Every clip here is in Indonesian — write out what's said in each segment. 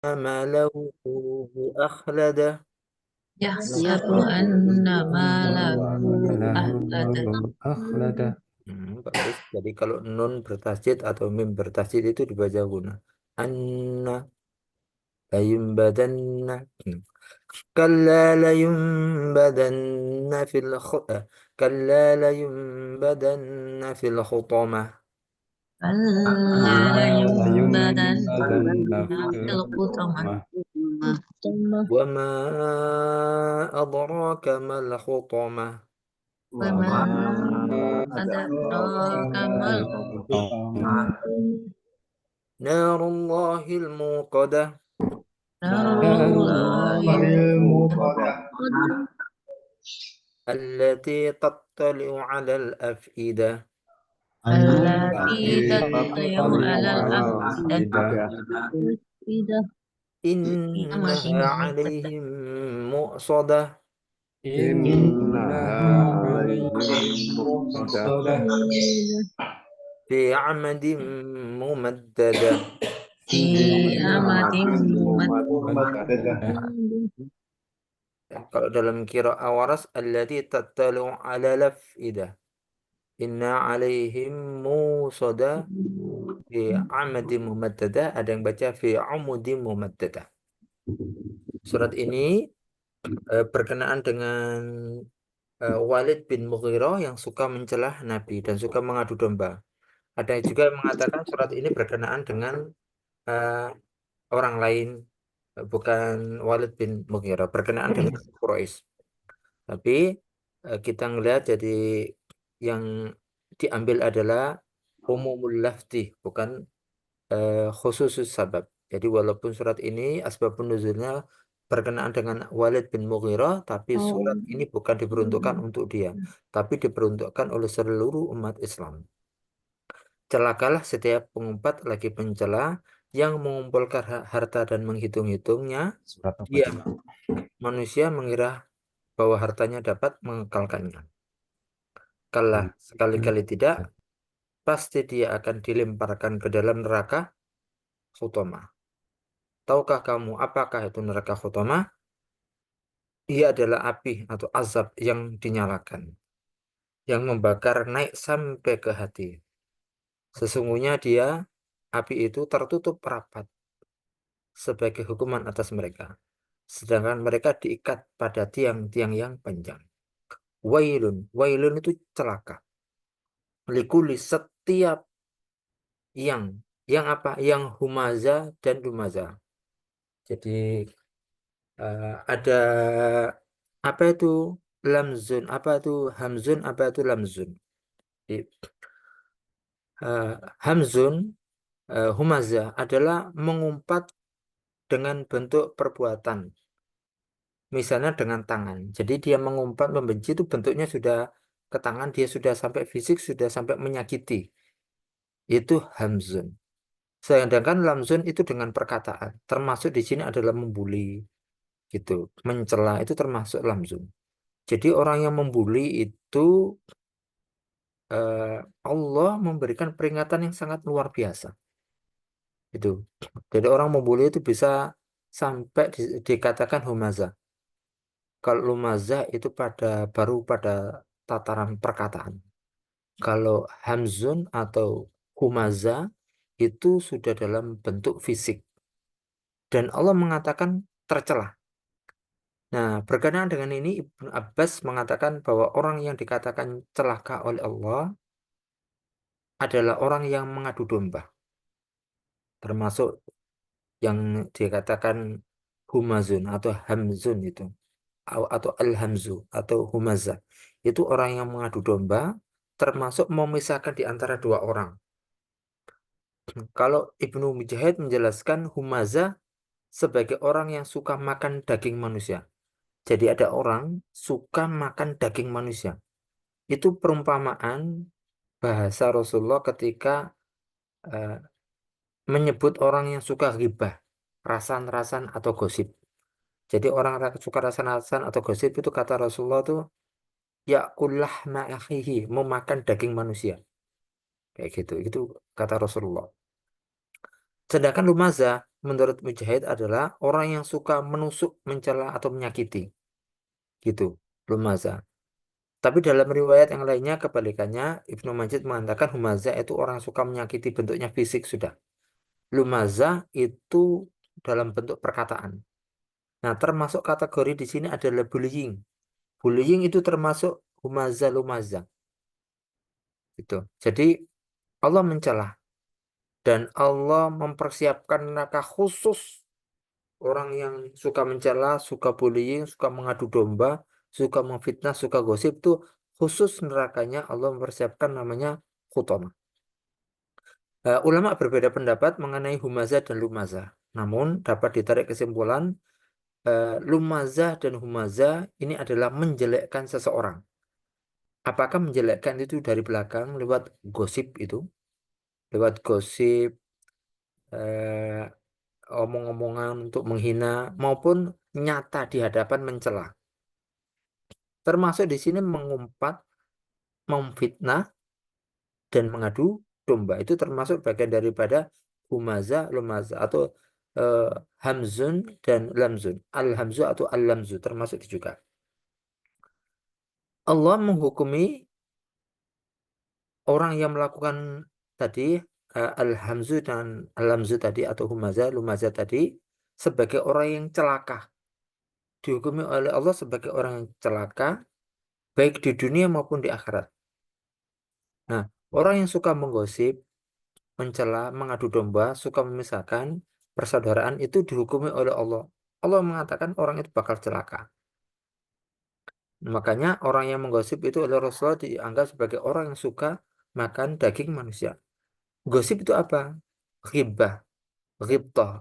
ماله أخلده Yahsabu anna malahu ahlada. أخلده. Bagus. Jadi kalau nun bertasjid atau mim bertasjid itu dibaca guna. Anna layumbadanna. Kalla layumbadanna fil kalla layumbadanna fil khutamah. Alla لينبذن yumbadanna في fil qutamah. الحطمة. Wa ma adraka mal khutamah. Wama وما adraka mal الحطمة. Narullahil muqadah. narullahi التي تطلع على الأفئدة. allati tattali'u تطلع alal على afidah. الأفئدة. إنها عليهم مؤصدة. إنها عليهم مؤصدة. في عمد ممددة. Fi amatin ممددة. Kalau dalam qiraah Waras, allati tattalu ala laf'idah. Inna alaihim musada fi amadim mumaddadah. Ada yang baca fi amudim mumaddadah. Surat ini berkenaan dengan Walid bin Mughirah yang suka mencelah Nabi dan suka mengadu domba. Ada juga yang mengatakan surat ini berkenaan dengan eh, orang lain, bukan Walid bin Mughirah, berkenaan dengan Quraisy. Tapi kita ngelihat jadi yang diambil adalah umumul lafzi, bukan khususus sabab. Jadi walaupun surat ini asbabun nuzulnya berkenaan dengan Walid bin Mughirah, tapi surat ini bukan diperuntukkan untuk dia, tapi diperuntukkan oleh seluruh umat Islam. Celakalah setiap pengumpat lagi pencela yang mengumpulkan harta dan menghitung-hitungnya. Surat apa Dia itu? manusia mengira bahwa hartanya dapat mengekalkannya. Kalah, sekali-kali tidak, pasti dia akan dilemparkan ke dalam neraka Hutomah. Tahukah kamu apakah itu neraka Hutomah? Ia adalah api atau azab yang dinyalakan, yang membakar naik sampai ke hati. Sesungguhnya dia, api itu tertutup rapat sebagai hukuman atas mereka. Sedangkan mereka diikat pada tiang-tiang yang panjang. Wailun, wailun itu celaka. Likuli setiap yang, apa? Yang humaza dan lumaza. Jadi ada apa itu lamzun, apa itu hamzun, apa itu lamzun. Jadi, hamzun, humaza adalah mengumpat dengan bentuk perbuatan. Misalnya dengan tangan. Jadi dia mengumpat membenci itu bentuknya sudah ke tangan, dia sudah sampai fisik, sudah sampai menyakiti. Itu hamzun. Sedangkan lamzun itu dengan perkataan. Termasuk di sini adalah membuli, gitu. Mencela itu termasuk lamzun. Jadi orang yang membuli itu eh, Allah memberikan peringatan yang sangat luar biasa. Itu. Jadi orang membuli itu bisa sampai dikatakan humaza. Kalau lumaza itu baru pada tataran perkataan. Kalau hamzun atau humaza itu sudah dalam bentuk fisik. Dan Allah mengatakan tercela. Nah, berkenaan dengan ini Ibnu Abbas mengatakan bahwa orang yang dikatakan celaka oleh Allah adalah orang yang mengadu domba. Termasuk yang dikatakan humazun atau hamzun itu. Atau al-hamzu atau humazah. Itu orang yang mengadu domba termasuk memisahkan di antara dua orang. Kalau Ibnu Mujahid menjelaskan humazah sebagai orang yang suka makan daging manusia. Jadi ada orang suka makan daging manusia. Itu perumpamaan bahasa Rasulullah ketika eh, menyebut orang yang suka ghibah, rasan-rasan atau gosip. Jadi orang suka rasan-rasan atau gosip itu kata Rasulullah tuh yakullah ma'akhihi, memakan daging manusia. Kayak gitu. Itu kata Rasulullah. Sedangkan lumaza menurut Mujahid adalah orang yang suka menusuk, mencela atau menyakiti. Gitu, lumaza. Tapi dalam riwayat yang lainnya kebalikannya, Ibnu Majid mengatakan humaza itu orang yang suka menyakiti, bentuknya fisik sudah. Lumaza itu dalam bentuk perkataan. Nah, termasuk kategori di sini adalah bullying. Bullying itu termasuk humaza lumaza. Gitu. Jadi Allah mencela dan Allah mempersiapkan neraka khusus orang yang suka mencela, suka bullying, suka mengadu domba, suka memfitnah, suka gosip itu khusus nerakanya Allah mempersiapkan namanya khutama. Ulama berbeda pendapat mengenai humazah dan lumazah. Namun dapat ditarik kesimpulan lumazah dan humazah ini adalah menjelekkan seseorang. Apakah menjelekkan itu dari belakang lewat gosip itu, lewat gosip, eh, omong-omongan untuk menghina maupun nyata di hadapan mencela. Termasuk di sini mengumpat, memfitnah dan mengadu domba. Itu termasuk bagian daripada humaza, lumaza atau eh, hamzun dan lamzun. Al-hamzu atau al-lamzu termasuk itu juga. Allah menghukumi orang yang melakukan tadi al-hamzu dan al-lamzu tadi atau humaza, lumaza tadi sebagai orang yang celaka. Dihukumi oleh Allah sebagai orang yang celaka baik di dunia maupun di akhirat. Nah, orang yang suka menggosip, mencela, mengadu domba, suka memisahkan persaudaraan itu dihukumi oleh Allah. Allah mengatakan orang itu bakal celaka. Makanya orang yang menggosip itu oleh Rasulullah dianggap sebagai orang yang suka makan daging manusia. Gosip itu apa? Ghibah, ghibtah.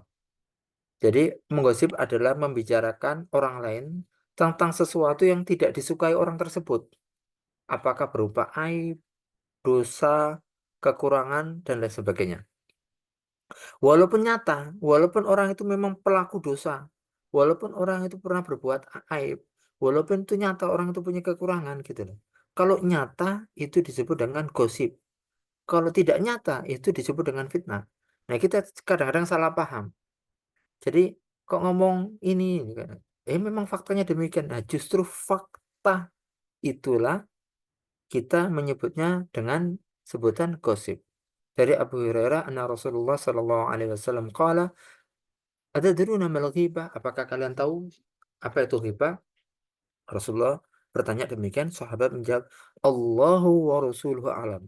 Jadi menggosip adalah membicarakan orang lain tentang sesuatu yang tidak disukai orang tersebut. Apakah berupa aib, dosa, kekurangan, dan lain sebagainya. Walaupun nyata, walaupun orang itu memang pelaku dosa, walaupun orang itu pernah berbuat aib, walaupun itu nyata orang itu punya kekurangan gitu loh. Kalau nyata itu disebut dengan gosip. Kalau tidak nyata itu disebut dengan fitnah. Nah, kita kadang-kadang salah paham. Jadi kok ngomong ini, memang faktanya demikian. Nah, justru fakta itulah kita menyebutnya dengan sebutan gosip. Dari Abu Hurairah, anna Rasulullah sallallahu alaihi wasallam qala, "Atadruna mal ghibah?" Apakah kalian tahu apa itu ghibah? Rasulullah bertanya demikian, sahabat menjawab, "Allahu wa rasuluhu alam."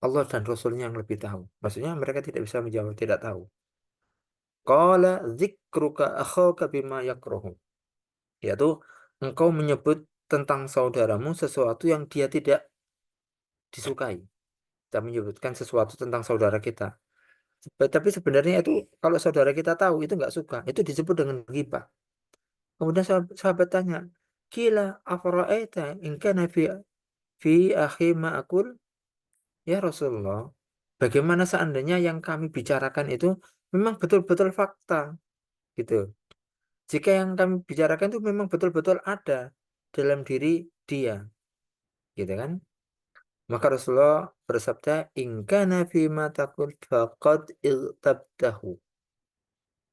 Allah dan Rasulnya yang lebih tahu. Maksudnya mereka tidak bisa menjawab, tidak tahu. Qala dzikruka akhaka bima yakrahu. Yaitu engkau menyebut tentang saudaramu sesuatu yang dia tidak disukai. Kita menyebutkan sesuatu tentang saudara kita. Tapi sebenarnya itu kalau saudara kita tahu itu nggak suka, itu disebut dengan ghibah. Kemudian sahabat tanya, "Kila afara'aita in kana fi akhi ma aqul?" Ya Rasulullah, bagaimana seandainya yang kami bicarakan itu memang betul-betul fakta gitu. Jika yang kami bicarakan itu memang betul-betul ada dalam diri dia, gitu kan? Maka Rasulullah bersabda, "In kana fi ma taqul faqad irtabtahu."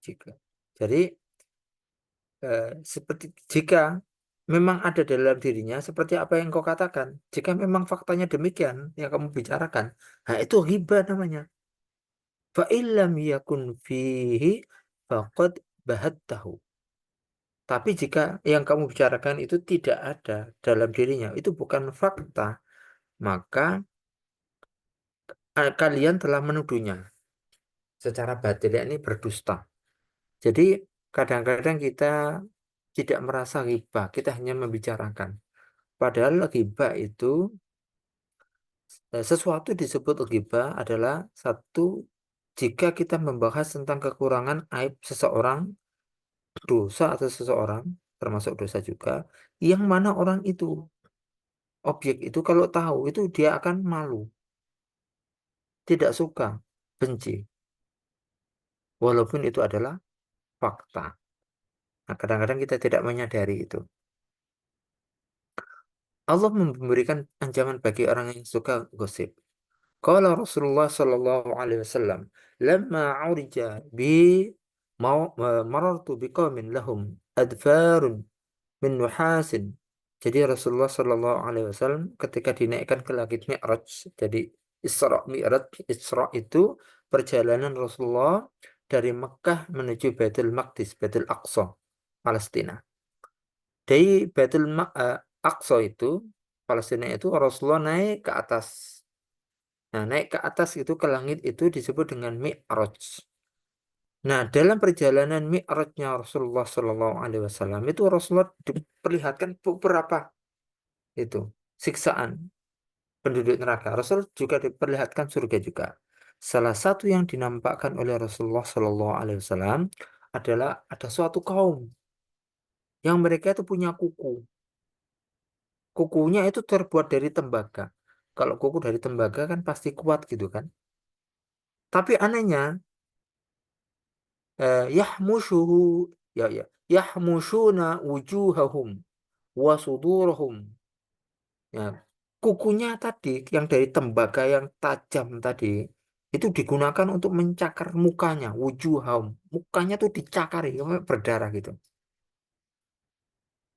Jika. Jadi seperti jika memang ada dalam dirinya seperti apa yang kau katakan, jika memang faktanya demikian yang kamu bicarakan, nah itu hibah namanya. Fa illam yakun fihi faqad bahattahu. Tapi jika yang kamu bicarakan itu tidak ada dalam dirinya, itu bukan fakta, maka kalian telah menuduhnya secara batil, ini berdusta. Jadi kadang-kadang kita tidak merasa ghibah, kita hanya membicarakan. Padahal ghibah itu sesuatu disebut ghibah adalah satu jika kita membahas tentang kekurangan aib seseorang, dosa atau seseorang, termasuk dosa juga, yang mana orang itu, objek itu kalau tahu itu dia akan malu, tidak suka, benci, walaupun itu adalah fakta. Nah, kadang-kadang kita tidak menyadari itu. Allah memberikan ancaman bagi orang yang suka gosip. Qala Rasulullah sallallahu alaihi wasallam, "Lamma urija bi marartu biqaumin lahum adfarun min nuhasin. Jadi Rasulullah Shallallahu Alaihi Wasallam ketika dinaikkan ke langit Mi'raj, jadi Isra Mi'raj, Isra itu perjalanan Rasulullah dari Mekah menuju Baitul Maqdis, Baitul Aqsa, Palestina. Dari Aqsa itu, Palestina itu Rasulullah naik ke atas. Nah, naik ke atas itu ke langit itu disebut dengan Mi'raj. Nah, dalam perjalanan Mi'rajnya Rasulullah Shallallahu Alaihi Wasallam itu Rasulullah diperlihatkan beberapa itu siksaan penduduk neraka. Rasul juga diperlihatkan surga juga. Salah satu yang dinampakkan oleh Rasulullah Shallallahu Alaihi Wasallam adalah ada suatu kaum yang mereka itu punya kuku. Kukunya itu terbuat dari tembaga. Kalau kuku dari tembaga kan pasti kuat gitu kan. Tapi anehnya, yahmushuhu ya yahmushuna wujuhahum wa sudurahum. Ya, kukunya tadi yang dari tembaga yang tajam tadi itu digunakan untuk mencakar mukanya, wujuhahum. Mukanya tuh dicakari, sampai berdarah gitu.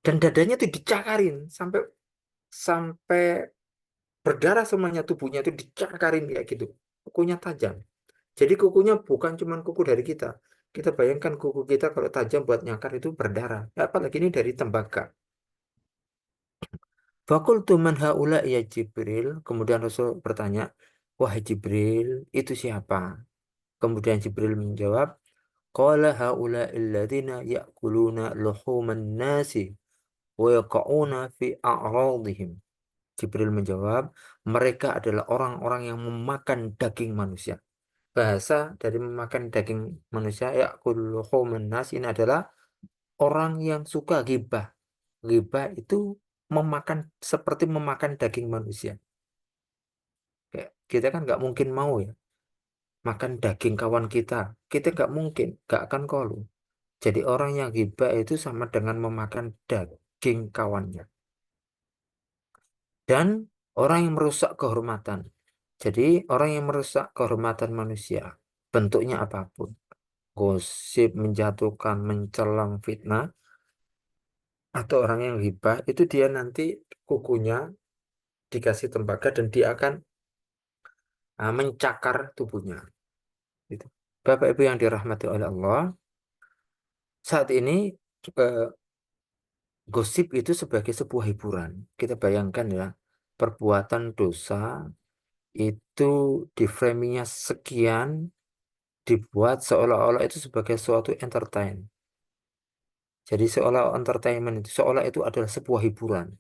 Dan dadanya tuh dicakarin sampai sampai berdarah semuanya tubuhnya itu dicakarin kayak gitu. Kukunya tajam. Jadi kukunya bukan cuma kuku dari kita. Kita bayangkan kuku kita kalau tajam buat nyakar itu berdarah. Ya, apalagi ini dari tembaga. Fakultu man haula ya Jibril. Kemudian Rasul bertanya, wahai Jibril, itu siapa? Kemudian Jibril menjawab, qala haula alladziina ya'kuluna luhuman nasi wa yaqa'una fi a'radihim. Jibril menjawab, mereka adalah orang-orang yang memakan daging manusia. Bahasa dari memakan daging manusia, ya'kul luhuman nas ini adalah orang yang suka ghibah. Ghibah itu memakan seperti memakan daging manusia. Kayak kita kan nggak mungkin mau ya makan daging kawan kita. Kita nggak mungkin, nggak akan kolu. Jadi orang yang ghibah itu sama dengan memakan daging kawannya. Dan orang yang merusak kehormatan. Jadi orang yang merusak kehormatan manusia, bentuknya apapun. Gosip, menjatuhkan, mencelang, fitnah, atau orang yang ghibah, itu dia nanti kukunya dikasih tembaga dan dia akan mencakar tubuhnya. Gitu. Bapak Ibu yang dirahmati oleh Allah, saat ini eh, gosip itu sebagai sebuah hiburan. Kita bayangkan ya, perbuatan dosa itu di framingnya sekian, dibuat seolah-olah itu sebagai suatu entertain. Jadi seolah entertainment itu seolah itu adalah sebuah hiburan.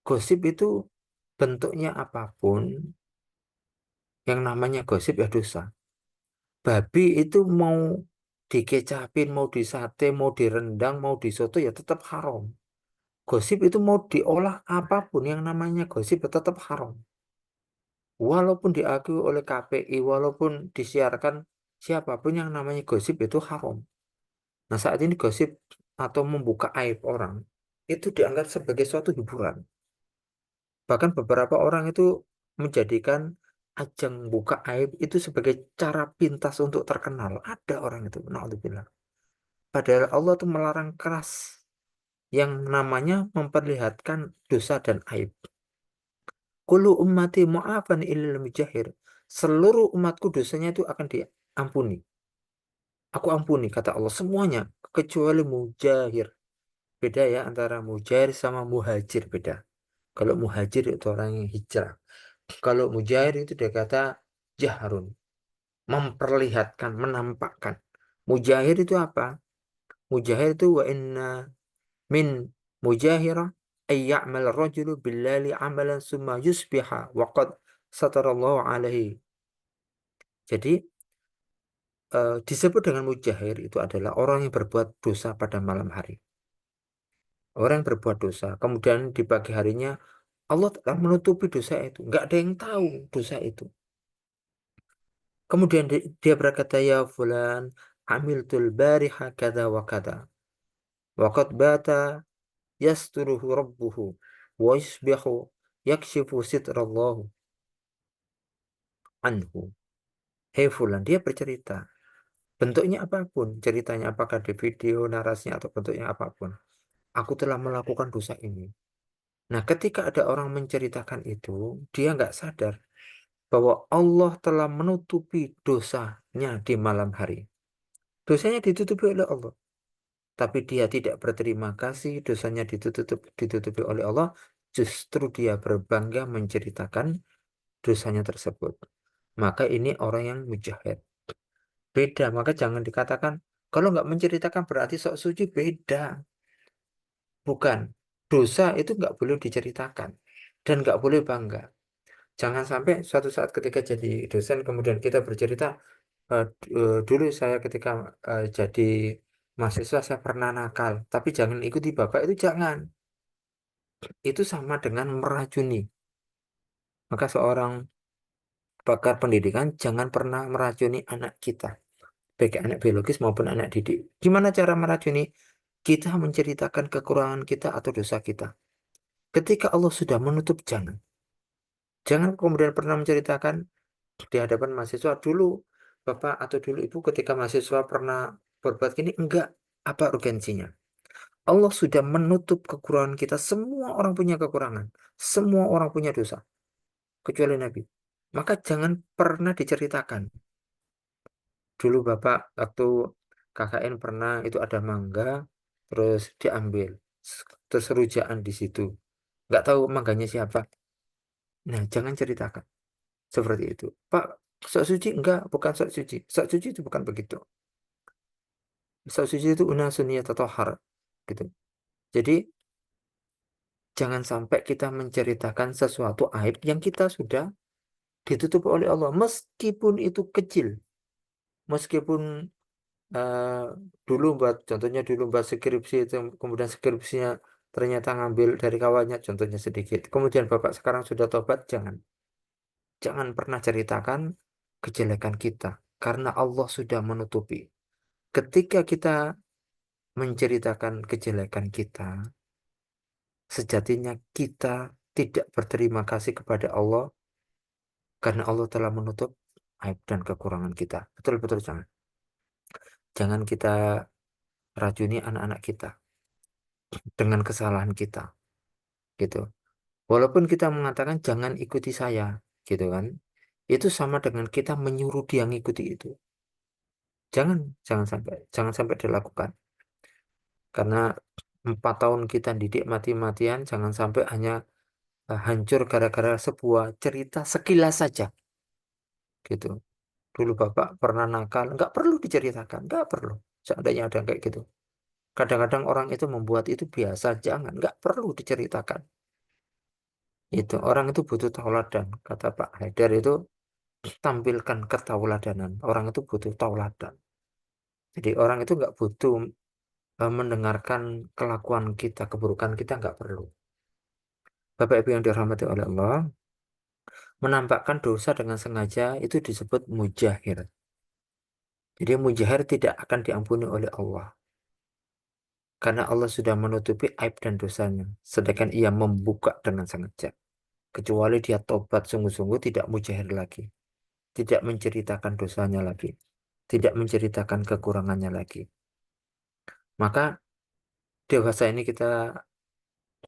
Gosip itu bentuknya apapun, yang namanya gosip ya dosa. Babi itu mau dikecapin, mau disate, mau direndang, mau disoto ya tetap haram. Gosip itu mau diolah apapun yang namanya gosip ya tetap haram. Walaupun diakui oleh KPI, walaupun disiarkan siapapun yang namanya gosip itu haram. Nah saat ini gosip atau membuka aib orang itu dianggap sebagai suatu hiburan. Bahkan beberapa orang itu menjadikan ajang buka aib itu sebagai cara pintas untuk terkenal. Ada orang itu, naudzubillah. Padahal Allah itu melarang keras yang namanya memperlihatkan dosa dan aib. Kullu ummati mu'afan illal mujahir. Seluruh umatku dosanya itu akan diampuni. Aku ampuni, kata Allah, semuanya. Kecuali mujahir. Beda ya antara mujahir sama muhajir, beda. Kalau muhajir itu orang yang hijrah. Kalau mujahir itu dia kata jahrun. Memperlihatkan, menampakkan. Mujahir itu apa? Mujahir itu wa inna min mujahirah ay ya'mal rajulu billahi amalan summa yusbiha wa qad satarallahu alaihi. Jadi disebut dengan mujahir itu adalah orang yang berbuat dosa pada malam hari. Orang yang berbuat dosa, kemudian di pagi harinya Allah telah menutupi dosa itu. Nggak ada yang tahu dosa itu. Kemudian dia berkata, ya fulan, amiltul bariha kada wa kada. Waqad bata yasturuhu rabbuhu. Wa yusbihu yakshifu sitrallahu anhu. Hei fulan, dia bercerita. bentuknya apapun, ceritanya apakah di video, narasinya atau bentuknya apapun, aku telah melakukan dosa ini. Nah, ketika ada orang menceritakan itu, dia nggak sadar bahwa Allah telah menutupi dosanya di malam hari. Dosanya ditutupi oleh Allah. Tapi dia tidak berterima kasih, dosanya ditutupi oleh Allah. Justru dia berbangga menceritakan dosanya tersebut. Maka ini orang yang mujahid. Beda, maka jangan dikatakan, kalau nggak menceritakan berarti sok suci, beda. Bukan. Dosa itu nggak boleh diceritakan. Dan nggak boleh bangga. Jangan sampai suatu saat ketika jadi dosen, kemudian kita bercerita, dulu saya ketika jadi mahasiswa saya pernah nakal, tapi jangan ikuti bapak itu jangan. Itu sama dengan meracuni. Maka seorang pakar pendidikan jangan pernah meracuni anak kita, baik anak biologis maupun anak didik. Gimana cara meracuni? Kita menceritakan kekurangan kita atau dosa kita. Ketika Allah sudah menutup, jangan. Jangan kemudian pernah menceritakan di hadapan mahasiswa dulu, bapak atau dulu ibu ketika mahasiswa pernah berbuat gini, enggak. Apa urgensinya? Allah sudah menutup kekurangan kita. Semua orang punya kekurangan. Semua orang punya dosa. Kecuali Nabi. Maka jangan pernah diceritakan. Dulu Bapak waktu KKN pernah itu ada mangga, terus diambil. Terus rujaan di situ. Nggak tahu mangganya siapa. Nah, jangan ceritakan. Seperti itu. Pak, sok suci? Enggak, bukan sok suci. Sok suci itu bukan begitu. Sok suci itu unasuniyat atau har. Gitu. Jadi, jangan sampai kita menceritakan sesuatu aib yang kita sudah ditutup oleh Allah. Meskipun itu kecil. Meskipun eh, dulu buat contohnya dulu buat skripsi itu kemudian skripsinya ternyata ngambil dari kawannya contohnya sedikit. Kemudian Bapak sekarang sudah tobat, jangan pernah ceritakan kejelekan kita karena Allah sudah menutupi. Ketika kita menceritakan kejelekan kita, sejatinya kita tidak berterima kasih kepada Allah karena Allah telah menutup aib dan kekurangan kita. Betul-betul jangan. Jangan kita racuni anak-anak kita dengan kesalahan kita, gitu. Walaupun kita mengatakan jangan ikuti saya, gitu kan. Itu sama dengan kita menyuruh dia ngikuti itu. Jangan, jangan sampai dilakukan. Karena 4 tahun kita didik mati-matian, jangan sampai hanya hancur gara-gara sebuah cerita sekilas saja, gitu. Dulu Bapak pernah nakal, nggak perlu diceritakan, nggak perlu. Seandainya ada yang kayak gitu. Kadang-kadang orang itu membuat itu biasa, jangan, nggak perlu diceritakan. Itu orang itu butuh tauladan, kata Pak Haidar itu tampilkan ketauladanan. Orang itu butuh tauladan. Jadi orang itu nggak butuh mendengarkan kelakuan kita, keburukan kita nggak perlu. Bapak Ibu yang dirahmati oleh Allah, menampakkan dosa dengan sengaja itu disebut mujahir. Jadi mujahir tidak akan diampuni oleh Allah. Karena Allah sudah menutupi aib dan dosanya. Sedangkan ia membuka dengan sengaja. Kecuali dia tobat sungguh-sungguh tidak mujahir lagi. Tidak menceritakan dosanya lagi. Tidak menceritakan kekurangannya lagi. Maka dewasa ini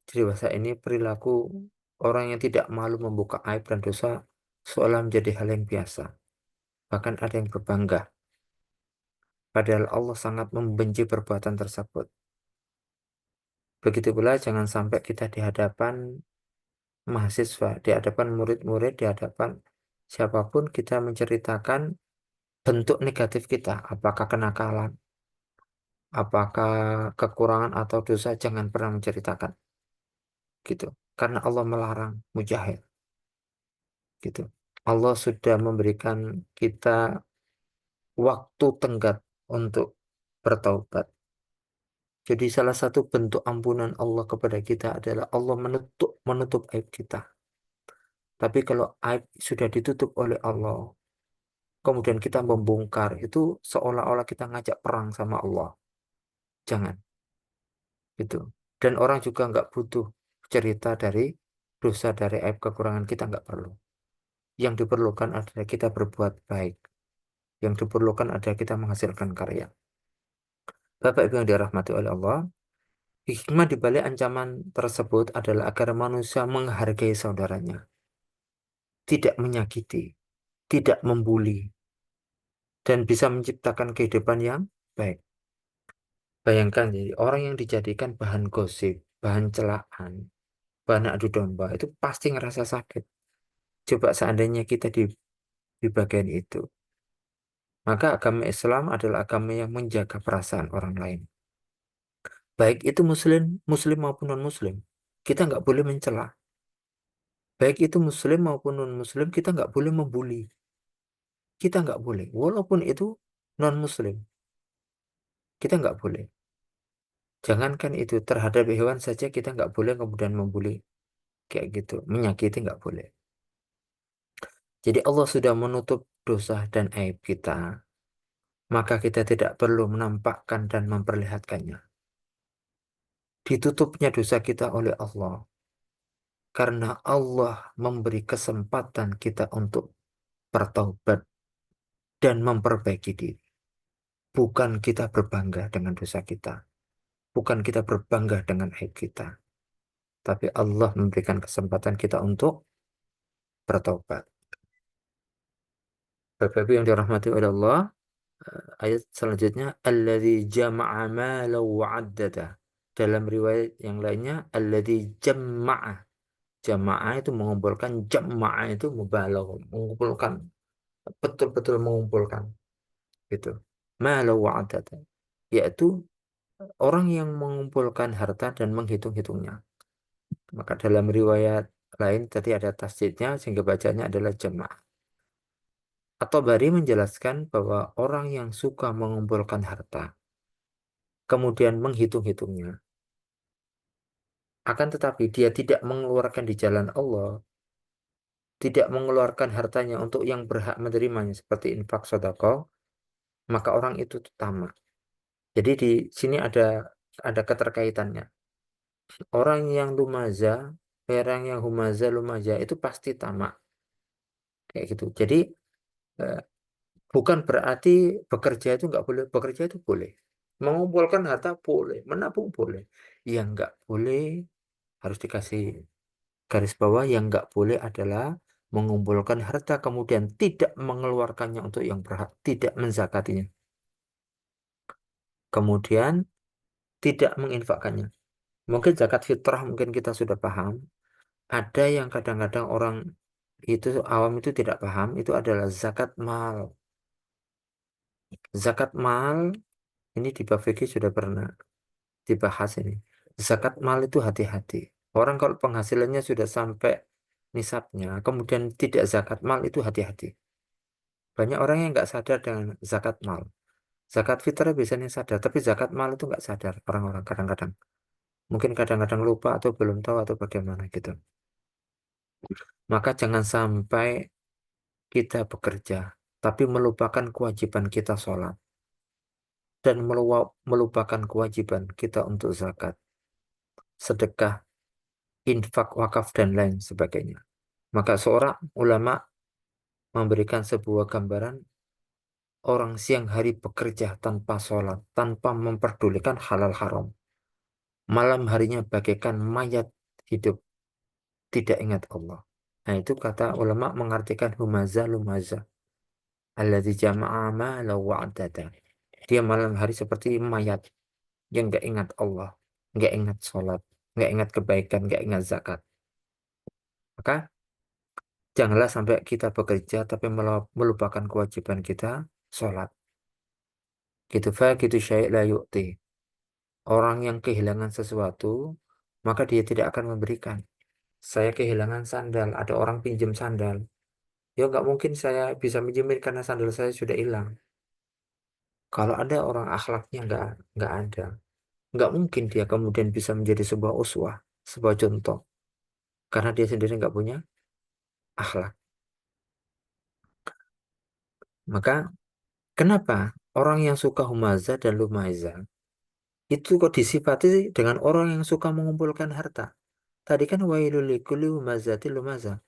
dewasa ini perilaku orang yang tidak malu membuka aib dan dosa seolah menjadi hal yang biasa. Bahkan ada yang berbangga. Padahal Allah sangat membenci perbuatan tersebut. Begitu pula jangan sampai kita di hadapan mahasiswa, di hadapan murid-murid, di hadapan siapapun kita menceritakan bentuk negatif kita. Apakah kenakalan, apakah kekurangan atau dosa, jangan pernah menceritakan. Gitu. Karena Allah melarang mujahid. Gitu. Allah sudah memberikan kita waktu tenggat untuk bertaubat. Jadi salah satu bentuk ampunan Allah kepada kita adalah Allah menutup aib kita. Tapi kalau aib sudah ditutup oleh Allah, kemudian kita membongkar, itu seolah-olah kita ngajak perang sama Allah. Jangan, gitu. Dan orang juga nggak butuh cerita dari dosa dari aib kekurangan kita nggak perlu. Yang diperlukan adalah kita berbuat baik. Yang diperlukan adalah kita menghasilkan karya. Bapak Ibu yang dirahmati oleh Allah, hikmah di balik ancaman tersebut adalah agar manusia menghargai saudaranya, tidak menyakiti, tidak membuli, dan bisa menciptakan kehidupan yang baik. Bayangkan, jadi orang yang dijadikan bahan gosip, bahan celaan, bahan adu domba, itu pasti ngerasa sakit. Coba seandainya kita di bagian itu. Maka agama Islam adalah agama yang menjaga perasaan orang lain. Baik itu muslim maupun non-muslim. Kita nggak boleh mencela. Baik itu muslim maupun non-muslim, kita nggak boleh membuli. Kita nggak boleh. Walaupun itu non-muslim. Kita nggak boleh. Jangankan itu, terhadap hewan saja kita nggak boleh kemudian membuli. Kayak gitu. Menyakiti nggak boleh. Jadi Allah sudah menutup dosa dan aib kita. Maka kita tidak perlu menampakkan dan memperlihatkannya. Ditutupnya dosa kita oleh Allah. Karena Allah memberi kesempatan kita untuk bertaubat dan memperbaiki diri. Bukan kita berbangga dengan dosa kita. Bukan kita berbangga dengan aib kita. Tapi Allah memberikan kesempatan kita untuk bertaubat. Bapak-Ibu yang dirahmati oleh Allah, ayat selanjutnya, alladzi jama'a malan wa 'addada. Dalam riwayat yang lainnya, alladzi jama'a. Jama'a itu mengumpulkan, jama'a itu mubalagh, mengumpulkan, betul-betul mengumpulkan. Gitu. Malan wa 'addada. Yaitu orang yang mengumpulkan harta dan menghitung-hitungnya. Maka dalam riwayat lain tadi ada tasdidnya sehingga bacanya adalah jamaah. Atau Bari menjelaskan bahwa orang yang suka mengumpulkan harta kemudian menghitung-hitungnya, akan tetapi dia tidak mengeluarkan di jalan Allah, tidak mengeluarkan hartanya untuk yang berhak menerimanya seperti infak sedekah, maka orang itu tamak. Jadi di sini ada keterkaitannya. Orang yang lumaza, orang yang humaza lumaza itu pasti tamak. Kayak gitu. Jadi eh, bukan berarti bekerja itu nggak boleh. Bekerja itu boleh. Mengumpulkan harta boleh. Menabung boleh. Yang nggak boleh harus dikasih garis bawah. Yang nggak boleh adalah mengumpulkan harta kemudian tidak mengeluarkannya untuk yang berhak. Tidak menzakatinya. Kemudian tidak menginfakkannya. Mungkin zakat fitrah mungkin kita sudah paham. Ada yang kadang-kadang orang itu awam itu tidak paham. Itu adalah zakat mal. Zakat mal ini di bab fikih sudah pernah dibahas ini. Zakat mal itu hati-hati. Orang kalau penghasilannya sudah sampai nisabnya, kemudian tidak zakat mal itu hati-hati. Banyak orang yang nggak sadar dengan zakat mal. Zakat fitrah biasanya sadar, tapi zakat mal itu nggak sadar orang-orang kadang-kadang. Mungkin kadang-kadang lupa atau belum tahu atau bagaimana gitu. Maka jangan sampai kita bekerja, tapi melupakan kewajiban kita sholat. Dan melupakan kewajiban kita untuk zakat, sedekah, infak, wakaf, dan lain sebagainya. Maka seorang ulama memberikan sebuah gambaran orang siang hari bekerja tanpa sholat, tanpa memperdulikan halal haram. Malam harinya bagaikan mayat hidup, tidak ingat Allah. Nah itu kata ulama mengartikan humaza lumaza. Alladzi jama'a malan wa 'addada. Dia malam hari seperti mayat yang nggak ingat Allah, nggak ingat sholat, nggak ingat kebaikan, nggak ingat zakat. Maka janganlah sampai kita bekerja tapi melupakan kewajiban kita sholat. Gitu gitu syai' la yu'ti. Orang yang kehilangan sesuatu, maka dia tidak akan memberikan. Saya kehilangan sandal, ada orang pinjam sandal. Ya nggak mungkin saya bisa minjemin karena sandal saya sudah hilang. Kalau ada orang akhlaknya nggak ada, nggak mungkin dia kemudian bisa menjadi sebuah uswah, sebuah contoh. Karena dia sendiri nggak punya akhlak. Maka kenapa orang yang suka humaza dan lumaza itu kok disifati dengan orang yang suka mengumpulkan harta? Tadi kan wailul likulli humazatil lumaza.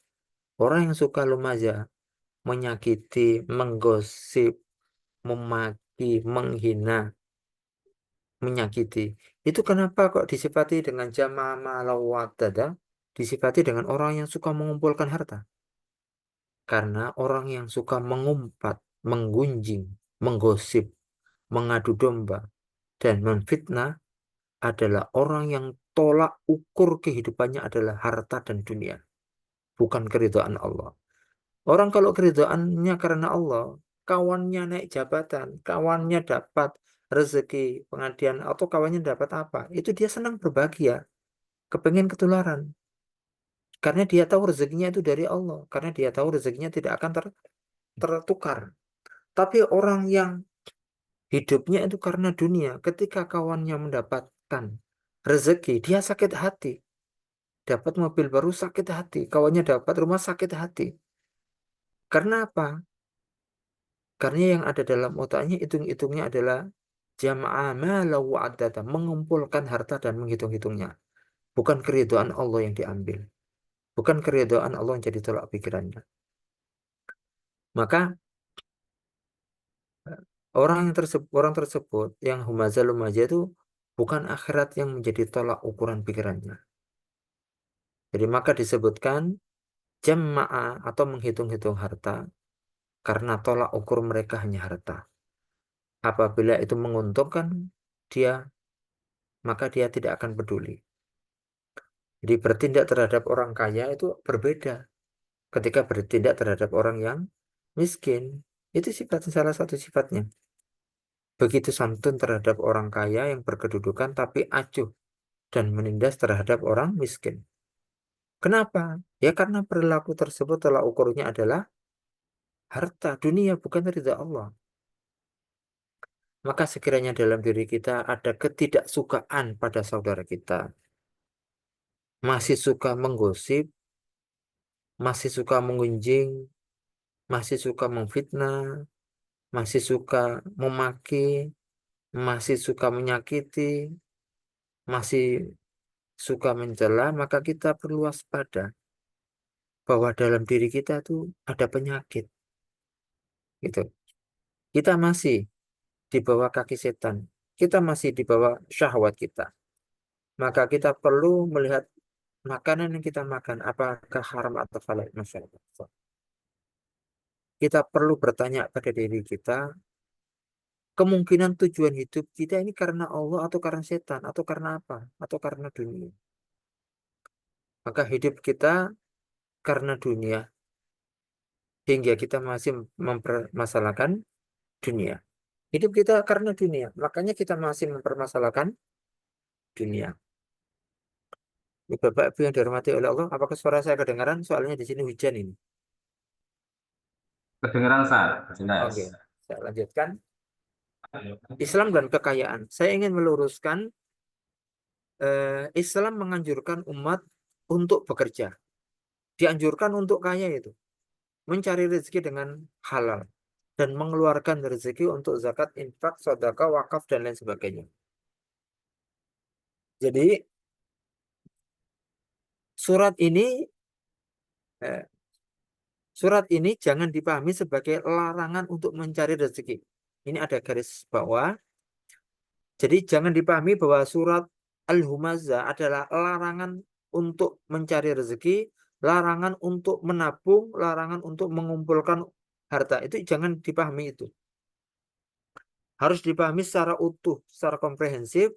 Orang yang suka lumaza, menyakiti, menggosip, memaki, menghina, menyakiti. Itu kenapa kok disifati dengan jamaah malawadada, disifati dengan orang yang suka mengumpulkan harta. Karena orang yang suka mengumpat, menggunjing, menggosip, mengadu domba, dan memfitnah adalah orang yang tolak ukur kehidupannya adalah harta dan dunia, bukan keridhaan Allah. Orang kalau keridhaannya karena Allah, kawannya naik jabatan, kawannya dapat rezeki pengadilan, atau kawannya dapat apa, itu dia senang berbahagia, kepengen ketularan. Karena dia tahu rezekinya itu dari Allah, karena dia tahu rezekinya tidak akan tertukar. Tapi orang yang hidupnya itu karena dunia, ketika kawannya mendapatkan rezeki, dia sakit hati. Dapat mobil baru sakit hati, kawannya dapat rumah sakit hati. Karena apa? Karena yang ada dalam otaknya hitung-hitungnya adalah jam'a mala wa'adada, mengumpulkan harta dan menghitung-hitungnya. Bukan keridhaan Allah yang diambil. Bukan keridhaan Allah yang jadi tolak pikirannya. Maka orang tersebut yang humazah lumazah itu bukan akhirat yang menjadi tolak ukuran pikirannya. Jadi maka disebutkan jam'a atau menghitung-hitung harta karena tolak ukur mereka hanya harta. Apabila itu menguntungkan dia, maka dia tidak akan peduli. Jadi bertindak terhadap orang kaya itu berbeda ketika bertindak terhadap orang yang miskin. Itu salah satu sifatnya. Begitu santun terhadap orang kaya yang berkedudukan tapi acuh dan menindas terhadap orang miskin. Kenapa? Ya karena perilaku tersebut telah ukurnya adalah harta dunia, bukan ridha Allah. Maka sekiranya dalam diri kita ada ketidaksukaan pada saudara kita, masih suka menggosip, masih suka mengunjing, masih suka memfitnah, masih suka memaki, masih suka menyakiti, masih suka mencela, maka kita perlu waspada bahwa dalam diri kita tuh ada penyakit, gitu. Kita masih di bawah kaki setan, kita masih di bawah syahwat kita. Maka kita perlu melihat makanan yang kita makan apakah haram atau halal, masyaallah. Kita perlu bertanya pada diri kita, kemungkinan tujuan hidup kita ini karena Allah atau karena setan atau karena apa? Atau karena dunia. Maka hidup kita karena dunia hingga kita masih mempermasalahkan dunia. Hidup kita karena dunia, makanya kita masih mempermasalahkan dunia. Ini Bapak Ibu yang dihormati oleh Allah, apakah suara saya kedengaran? Soalnya di sini hujan ini. Kedengeran Ustaz, jelas. Oke, saya lanjutkan. Islam dan kekayaan. Saya ingin meluruskan, Islam menganjurkan umat untuk bekerja. Dianjurkan untuk kaya itu. Mencari rezeki dengan halal. Dan mengeluarkan rezeki untuk zakat, infak, sedekah, wakaf, dan lain sebagainya. Jadi, surat ini eh, surat ini jangan dipahami sebagai larangan untuk mencari rezeki. Ini ada garis bawah. Jadi jangan dipahami bahwa surat Al-Humazah adalah larangan untuk mencari rezeki, larangan untuk menabung, larangan untuk mengumpulkan harta. Itu jangan dipahami itu. Harus dipahami secara utuh, secara komprehensif,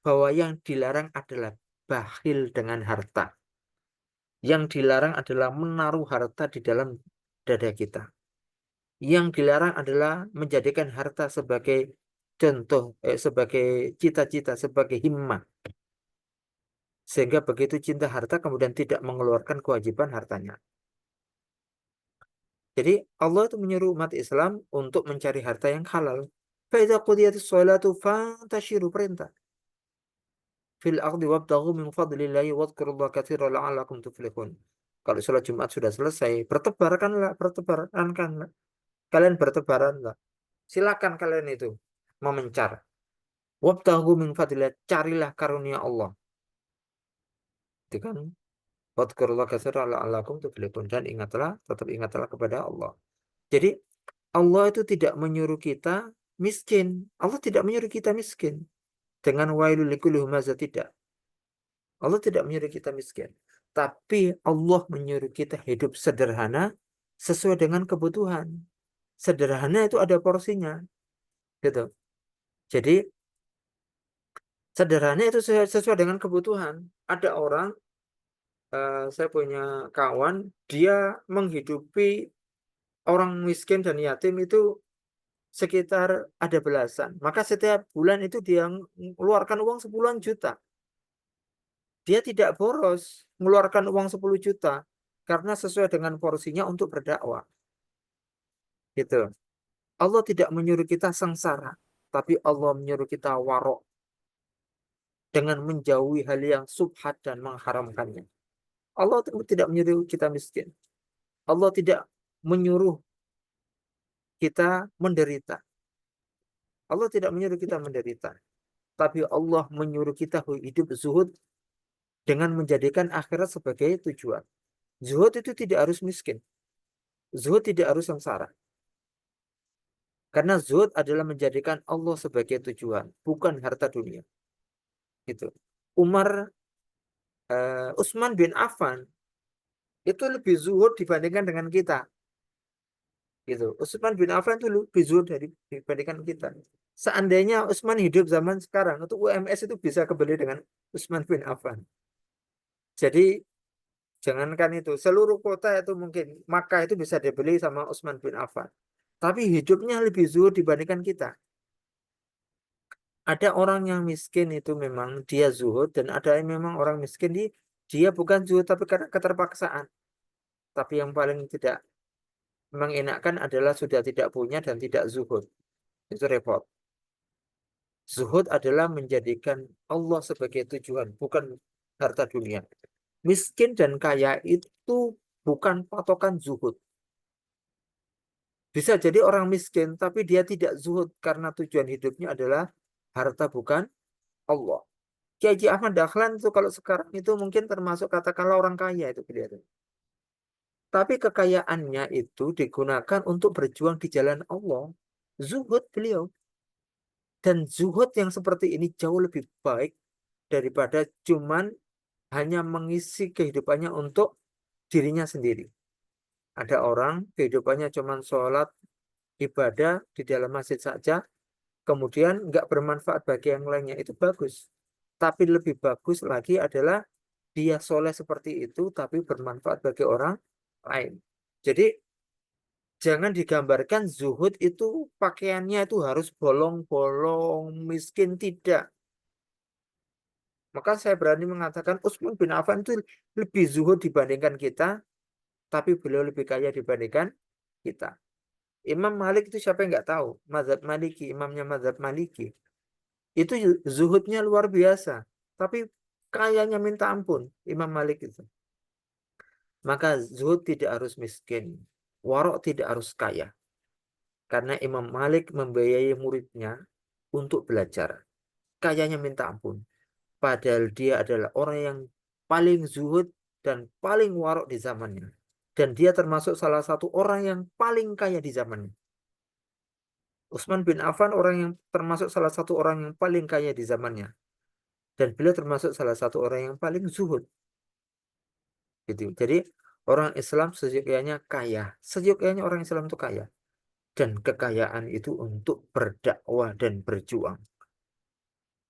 bahwa yang dilarang adalah bakhil dengan harta. Yang dilarang adalah menaruh harta di dalam dada kita. Yang dilarang adalah menjadikan harta sebagai contoh, sebagai cita-cita, sebagai himmah. Sehingga begitu cinta harta kemudian tidak mengeluarkan kewajiban hartanya. Jadi Allah itu menyuruh umat Islam untuk mencari harta yang halal. Faiza qudiyatis sholatu fantashiru, perintah. Fil ardi wabtaghu min fadlillahi wadhkurullaha katsiran la'allakum tuflihun. Kalau sholat Jumat sudah selesai, bertebaranlah. Kalian bertebaranlah. Silakan kalian itu memencar. Wabtaghu min fadlillah, carilah karunia Allah. Itu kan, wadhkurullaha katsiran la'allakum tuflihun, dan ingatlah, tetap ingatlah kepada Allah. Jadi Allah itu tidak menyuruh kita miskin. Allah tidak menyuruh kita miskin. Dengan wailul likulli humazah, tidak. Allah tidak menyuruh kita miskin. Tapi Allah menyuruh kita hidup sederhana sesuai dengan kebutuhan. Sederhana itu ada porsinya. Gitu. Jadi sederhana itu sesuai dengan kebutuhan. Ada orang, saya punya kawan, dia menghidupi orang miskin dan yatim itu sekitar ada belasan. Maka setiap bulan itu dia mengeluarkan uang 10 juta. Dia tidak boros mengeluarkan uang 10 juta karena sesuai dengan porsinya untuk berdakwah. Gitu. Allah tidak menyuruh kita sengsara, tapi Allah menyuruh kita warok dengan menjauhi hal yang subhat dan mengharamkannya. Allah tidak menyuruh kita miskin. Allah tidak menyuruh kita menderita. Allah tidak menyuruh kita menderita. Tapi Allah menyuruh kita hidup zuhud dengan menjadikan akhirat sebagai tujuan. Zuhud itu tidak harus miskin. Zuhud tidak harus sengsara. Karena zuhud adalah menjadikan Allah sebagai tujuan, bukan harta dunia. Gitu. Utsman bin Affan itu lebih zuhud dibandingkan dengan kita. Gitu. Utsman bin Affan itu lebih zuhud dibandingkan kita. Seandainya Utsman hidup zaman sekarang, itu UMS itu bisa kebeli dengan Utsman bin Affan. Jadi jangankan itu, seluruh kota itu mungkin Makkah itu bisa dibeli sama Utsman bin Affan. Tapi hidupnya lebih zuhud dibandingkan kita. Ada orang yang miskin itu memang dia zuhud, dan ada yang memang orang miskin dia bukan zuhud tapi karena keterpaksaan. Tapi yang paling tidak mengenakan adalah sudah tidak punya dan tidak zuhud. Itu repot. Zuhud adalah menjadikan Allah sebagai tujuan, bukan harta dunia. Miskin dan kaya itu bukan patokan zuhud. Bisa jadi orang miskin, tapi dia tidak zuhud karena tujuan hidupnya adalah harta, bukan Allah. Kiai Haji Ahmad Dahlan itu kalau sekarang itu mungkin termasuk katakanlah orang kaya itu beliau. Tapi kekayaannya itu digunakan untuk berjuang di jalan Allah. Zuhud beliau. Dan zuhud yang seperti ini jauh lebih baik daripada cuman hanya mengisi kehidupannya untuk dirinya sendiri. Ada orang kehidupannya cuman sholat, ibadah di dalam masjid saja, kemudian nggak bermanfaat bagi yang lainnya. Itu bagus. Tapi lebih bagus lagi adalah dia soleh seperti itu, tapi bermanfaat bagi orang lain. Jadi jangan digambarkan zuhud itu pakaiannya itu harus bolong-bolong, miskin, tidak. Maka saya berani mengatakan Utsman bin Affan itu lebih zuhud dibandingkan kita, tapi beliau lebih kaya dibandingkan kita. Imam Malik itu siapa yang nggak tahu? Mazhab Maliki, imamnya mazhab Maliki. Itu zuhudnya luar biasa. Tapi kayanya minta ampun, Imam Malik itu. Maka zuhud tidak harus miskin. Warok tidak harus kaya. Karena Imam Malik membiayai muridnya untuk belajar. Kayanya minta ampun. Padahal dia adalah orang yang paling zuhud dan paling warok di zamannya. Dan dia termasuk salah satu orang yang paling kaya di zamannya. Utsman bin Affan orang yang termasuk salah satu orang yang paling kaya di zamannya. Dan beliau termasuk salah satu orang yang paling zuhud. Gitu. Jadi orang Islam seyogyanya kaya. Seyogyanya orang Islam itu kaya. Dan kekayaan itu untuk berdakwah dan berjuang.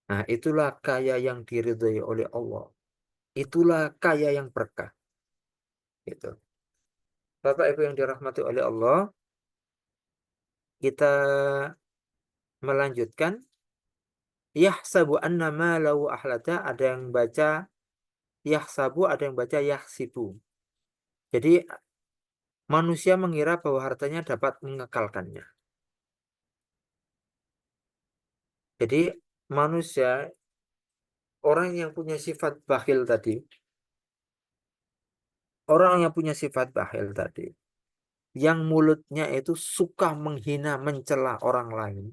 Nah, itulah kaya yang diridhoi oleh Allah. Itulah kaya yang berkah. Gitu. Bapak Ibu yang dirahmati oleh Allah, kita melanjutkan. Yahsabu anna malahu ahlada, ada yang baca yahsabu, ada yang baca yahsibu. Jadi manusia mengira bahwa hartanya dapat mengekalkannya. Jadi manusia, orang yang punya sifat bakhil tadi, yang mulutnya itu suka menghina, mencela orang lain,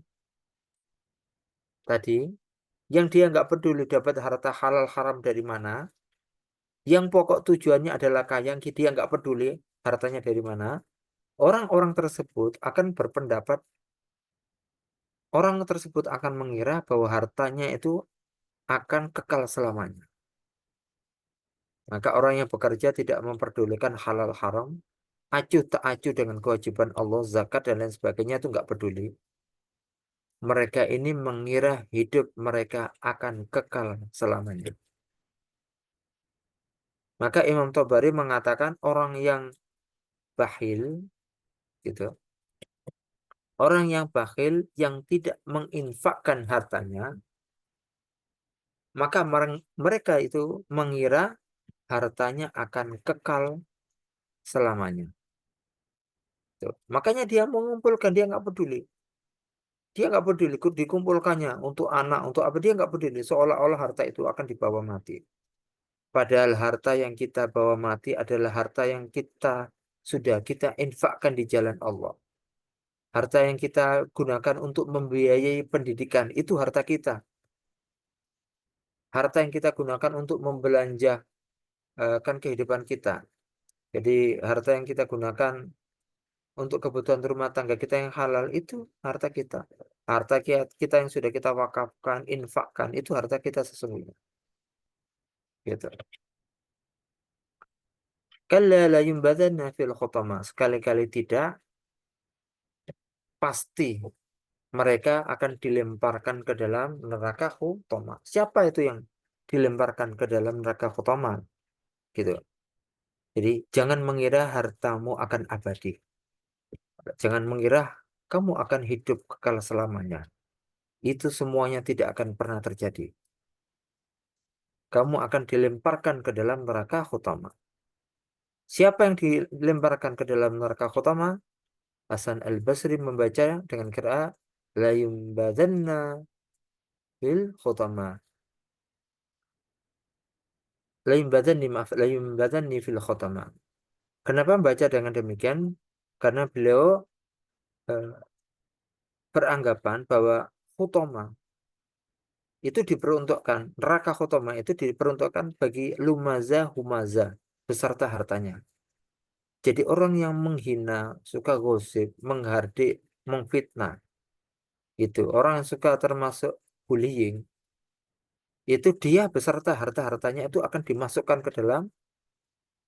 tadi, yang dia nggak peduli dapat harta halal haram dari mana, yang pokok tujuannya adalah kaya, yang dia nggak peduli hartanya dari mana, orang-orang tersebut akan berpendapat, orang tersebut akan mengira bahwa hartanya itu akan kekal selamanya. Maka orang yang bekerja tidak memperdulikan halal haram, acuh tak acuh dengan kewajiban Allah, zakat dan lain sebagainya, itu nggak peduli. Mereka ini mengira hidup mereka akan kekal selamanya. Maka Imam Tabari mengatakan orang yang bakhil, gitu, orang yang bakhil yang tidak menginfakkan hartanya, maka mereka itu mengira hartanya akan kekal selamanya. Tuh. Makanya dia mengumpulkan, dia nggak peduli. Dia nggak peduli dikumpulkannya untuk anak, untuk apa, dia nggak peduli. Seolah-olah harta itu akan dibawa mati. Padahal harta yang kita bawa mati adalah harta yang sudah kita infakkan di jalan Allah. Harta yang kita gunakan untuk membiayai pendidikan, itu harta kita. Harta yang kita gunakan untuk membelanja kan kehidupan kita. Jadi harta yang kita gunakan untuk kebutuhan rumah tangga kita yang halal, itu harta kita. Harta kita yang sudah kita wakafkan, infakkan, itu harta kita sesungguhnya. Gitu. Kalla la yumbadanna fil khutama. Sekali-kali tidak, pasti mereka akan dilemparkan ke dalam neraka khutama. Siapa itu yang dilemparkan ke dalam neraka khutama? Gitu. Jadi jangan mengira hartamu akan abadi. Jangan mengira kamu akan hidup kekal selamanya. Itu semuanya tidak akan pernah terjadi. Kamu akan dilemparkan ke dalam neraka khutama. Siapa yang dilemparkan ke dalam neraka khutama? Hasan al-Basri membaca dengan qiraat la yumbadanna fil khutama. La yumbadanni fil khutama. Kenapa membaca dengan demikian? Karena beliau eh, beranggapan bahwa khutama itu diperuntukkan, neraka khutama itu diperuntukkan bagi lumaza humaza beserta hartanya. Jadi orang yang menghina, suka gosip, menghardik, memfitnah, itu orang yang suka termasuk bullying, itu dia beserta harta-hartanya itu akan dimasukkan ke dalam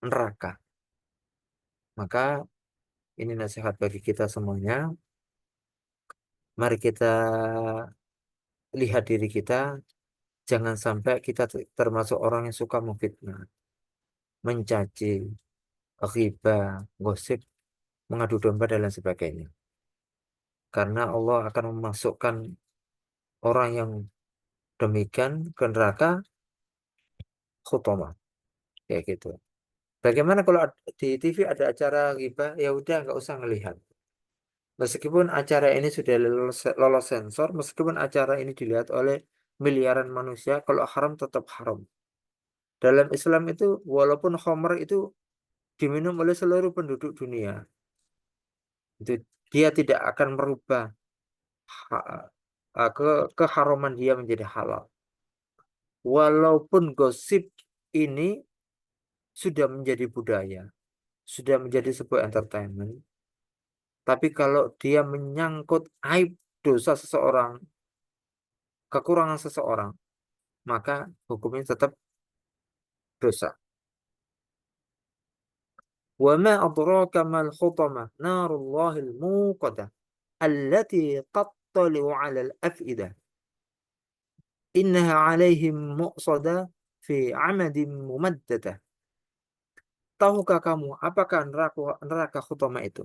neraka. Maka ini nasihat bagi kita semuanya. Mari kita lihat diri kita, jangan sampai kita termasuk orang yang suka memfitnah, mencaci, ghibah, gosip, mengadu domba dan lain sebagainya. Karena Allah akan memasukkan orang yang demikian ke neraka khutbah, kayak gitu. Bagaimana kalau di TV ada acara ghibah, ya udah nggak usah ngelihat. Meskipun acara ini sudah lolos sensor, meskipun acara ini dilihat oleh miliaran manusia, kalau haram tetap haram. Dalam Islam itu, walaupun khamr itu diminum oleh seluruh penduduk dunia, itu dia tidak akan merubah keharaman dia menjadi halal. Walaupun gosip ini sudah menjadi budaya, sudah menjadi sebuah entertainment, tapi kalau dia menyangkut aib dosa seseorang, kekurangan seseorang, maka hukumnya tetap dosa. Wa ma adraka mal khutamah narullahil muqadah allati tattali'u 'alal af'idah innaha 'alaihim muqsadah fi 'amadin mumaddadah. Tahukah kamu apakah neraka khutamah itu?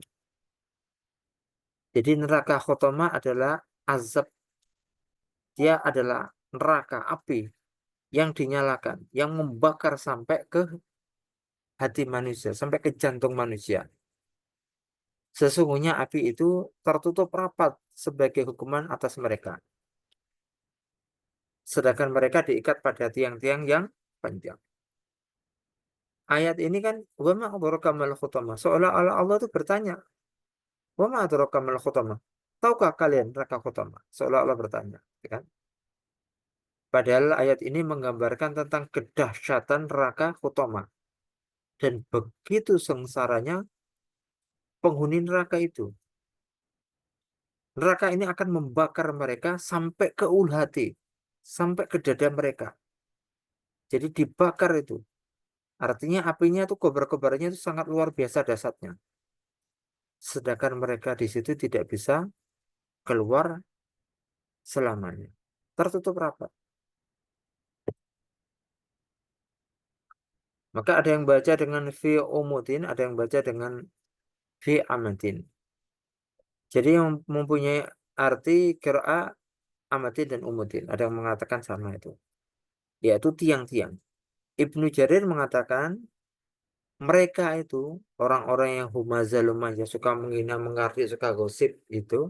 Jadi neraka khutamah adalah azab. Dia adalah neraka api yang dinyalakan, yang membakar sampai ke hati manusia, sampai ke jantung manusia. Sesungguhnya api itu tertutup rapat sebagai hukuman atas mereka. Sedangkan mereka diikat pada tiang-tiang yang panjang. Ayat ini kan wa ma adraka mal khutamah. Seolah-olah Allah itu bertanya, wa ma adraka mal khutamah. Tahukah kalian neraka khutamah? Seolah-olah bertanya, ya kan? Padahal ayat ini menggambarkan tentang kedahsyatan neraka khutamah dan begitu sengsaranya penghuni neraka itu. Neraka ini akan membakar mereka sampai ke ulu hati, sampai ke dada mereka. Jadi dibakar itu. Artinya apinya itu kobar-kobarnya itu sangat luar biasa dahsyatnya. Sedangkan mereka di situ tidak bisa keluar selamanya. Tertutup rapat. Maka ada yang baca dengan fi umutin, ada yang baca dengan fi amatin. Jadi yang mempunyai arti qiraah amatin dan umutin. Ada yang mengatakan sama itu. Yaitu tiang-tiang. Ibnu Jarir mengatakan mereka itu orang-orang yang humazah lumazah, suka menghina, menghardik, suka gosip itu,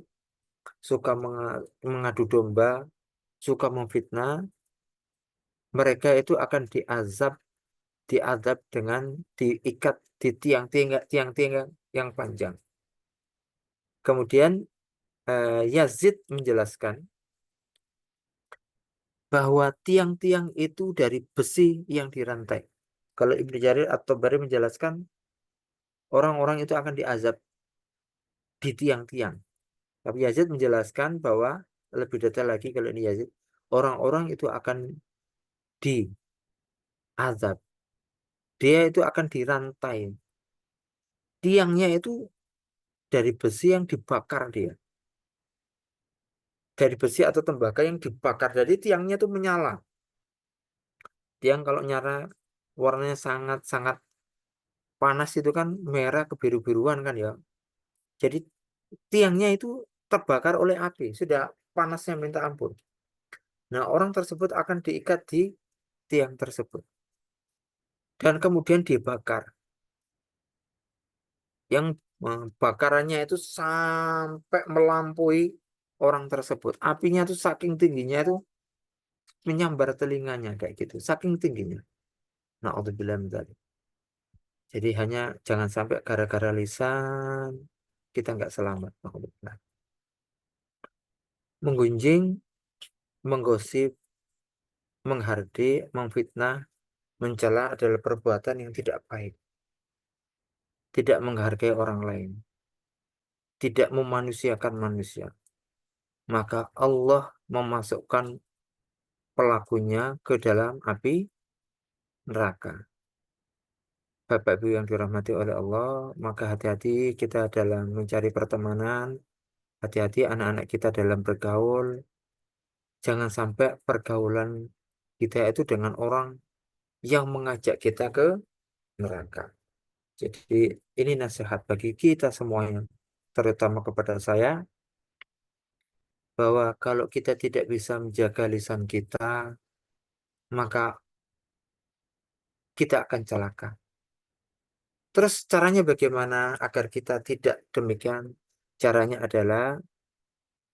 suka mengadu domba, suka memfitnah, mereka itu akan diazab dengan diikat di tiang-tiang yang panjang. Kemudian Yazid menjelaskan bahwa tiang-tiang itu dari besi yang dirantai. Kalau Ibnu Jarir At-Tabari menjelaskan orang-orang itu akan diazab di tiang-tiang. Tapi Yazid menjelaskan bahwa lebih detail lagi kalau ini Yazid, orang-orang itu akan diazab. Dia itu akan dirantai. Tiangnya itu dari besi yang dibakar dia. Dari besi atau tembaga yang dibakar. Jadi tiangnya itu menyala. Tiang kalau nyala warnanya sangat-sangat panas itu kan merah kebiru-biruan kan ya. Jadi tiangnya itu terbakar oleh api. Sudah panasnya minta ampun. Nah, orang tersebut akan diikat di tiang tersebut. Dan kemudian dibakar. Yang bakarannya itu sampai melampaui orang tersebut. Apinya itu saking tingginya itu menyambar telinganya kayak gitu. Saking tingginya. Na'udzubillah min dzalik. Jadi hanya jangan sampai gara-gara lisan kita nggak selamat. Na'udzubillah. Menggunjing, menggosip, menghardik, memfitnah, mencela adalah perbuatan yang tidak baik. Tidak menghargai orang lain. Tidak memanusiakan manusia. Maka Allah memasukkan pelakunya ke dalam api neraka. Bapak Ibu yang dirahmati oleh Allah, maka hati-hati kita dalam mencari pertemanan, hati-hati anak-anak kita dalam bergaul. Jangan sampai pergaulan kita itu dengan orang yang mengajak kita ke neraka. Jadi ini nasihat bagi kita semuanya, terutama kepada saya, bahwa kalau kita tidak bisa menjaga lisan kita, maka kita akan celaka. Terus caranya bagaimana agar kita tidak demikian? Caranya adalah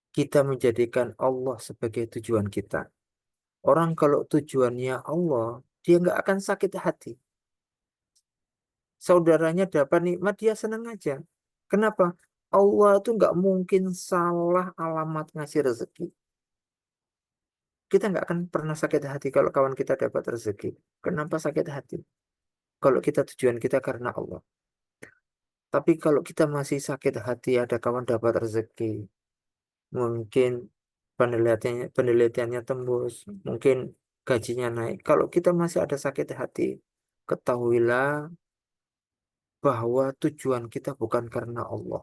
kita menjadikan Allah sebagai tujuan kita. Orang kalau tujuannya Allah, dia nggak akan sakit hati. Saudaranya dapat nikmat, dia senang aja. Kenapa? Allah itu nggak mungkin salah alamat ngasih rezeki. Kita nggak akan pernah sakit hati kalau kawan kita dapat rezeki. Kenapa sakit hati? Kalau kita tujuan kita karena Allah. Tapi kalau kita masih sakit hati ada kawan dapat rezeki, mungkin penelitiannya tembus, mungkin gajinya naik. Kalau kita masih ada sakit hati, ketahuilah bahwa tujuan kita bukan karena Allah.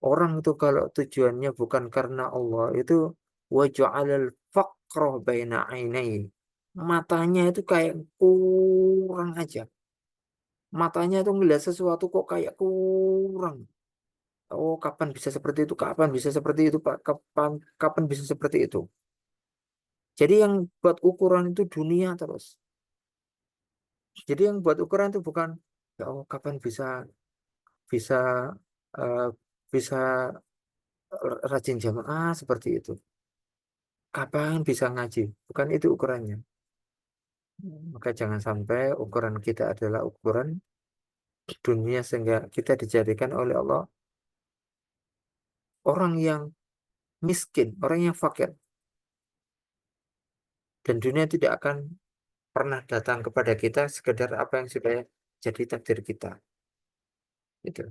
Orang itu kalau tujuannya bukan karena Allah itu waja'alal faqra baina ainai. Matanya itu kayak kurang aja. Matanya itu melihat sesuatu kok kayak kurang. Oh, kapan bisa seperti itu? Kapan bisa seperti itu, Pak? Kapan bisa seperti itu? Jadi yang buat ukuran itu dunia terus. Jadi yang buat ukuran itu bukan ya oh, kapan bisa eh, bisa rajin jamaah seperti itu. Kapan bisa ngaji? Bukan itu ukurannya. Maka jangan sampai ukuran kita adalah ukuran dunia sehingga kita dijadikan oleh Allah orang yang miskin, orang yang fakir. Dan dunia tidak akan pernah datang kepada kita sekedar apa yang sudah jadi takdir kita. Gitu.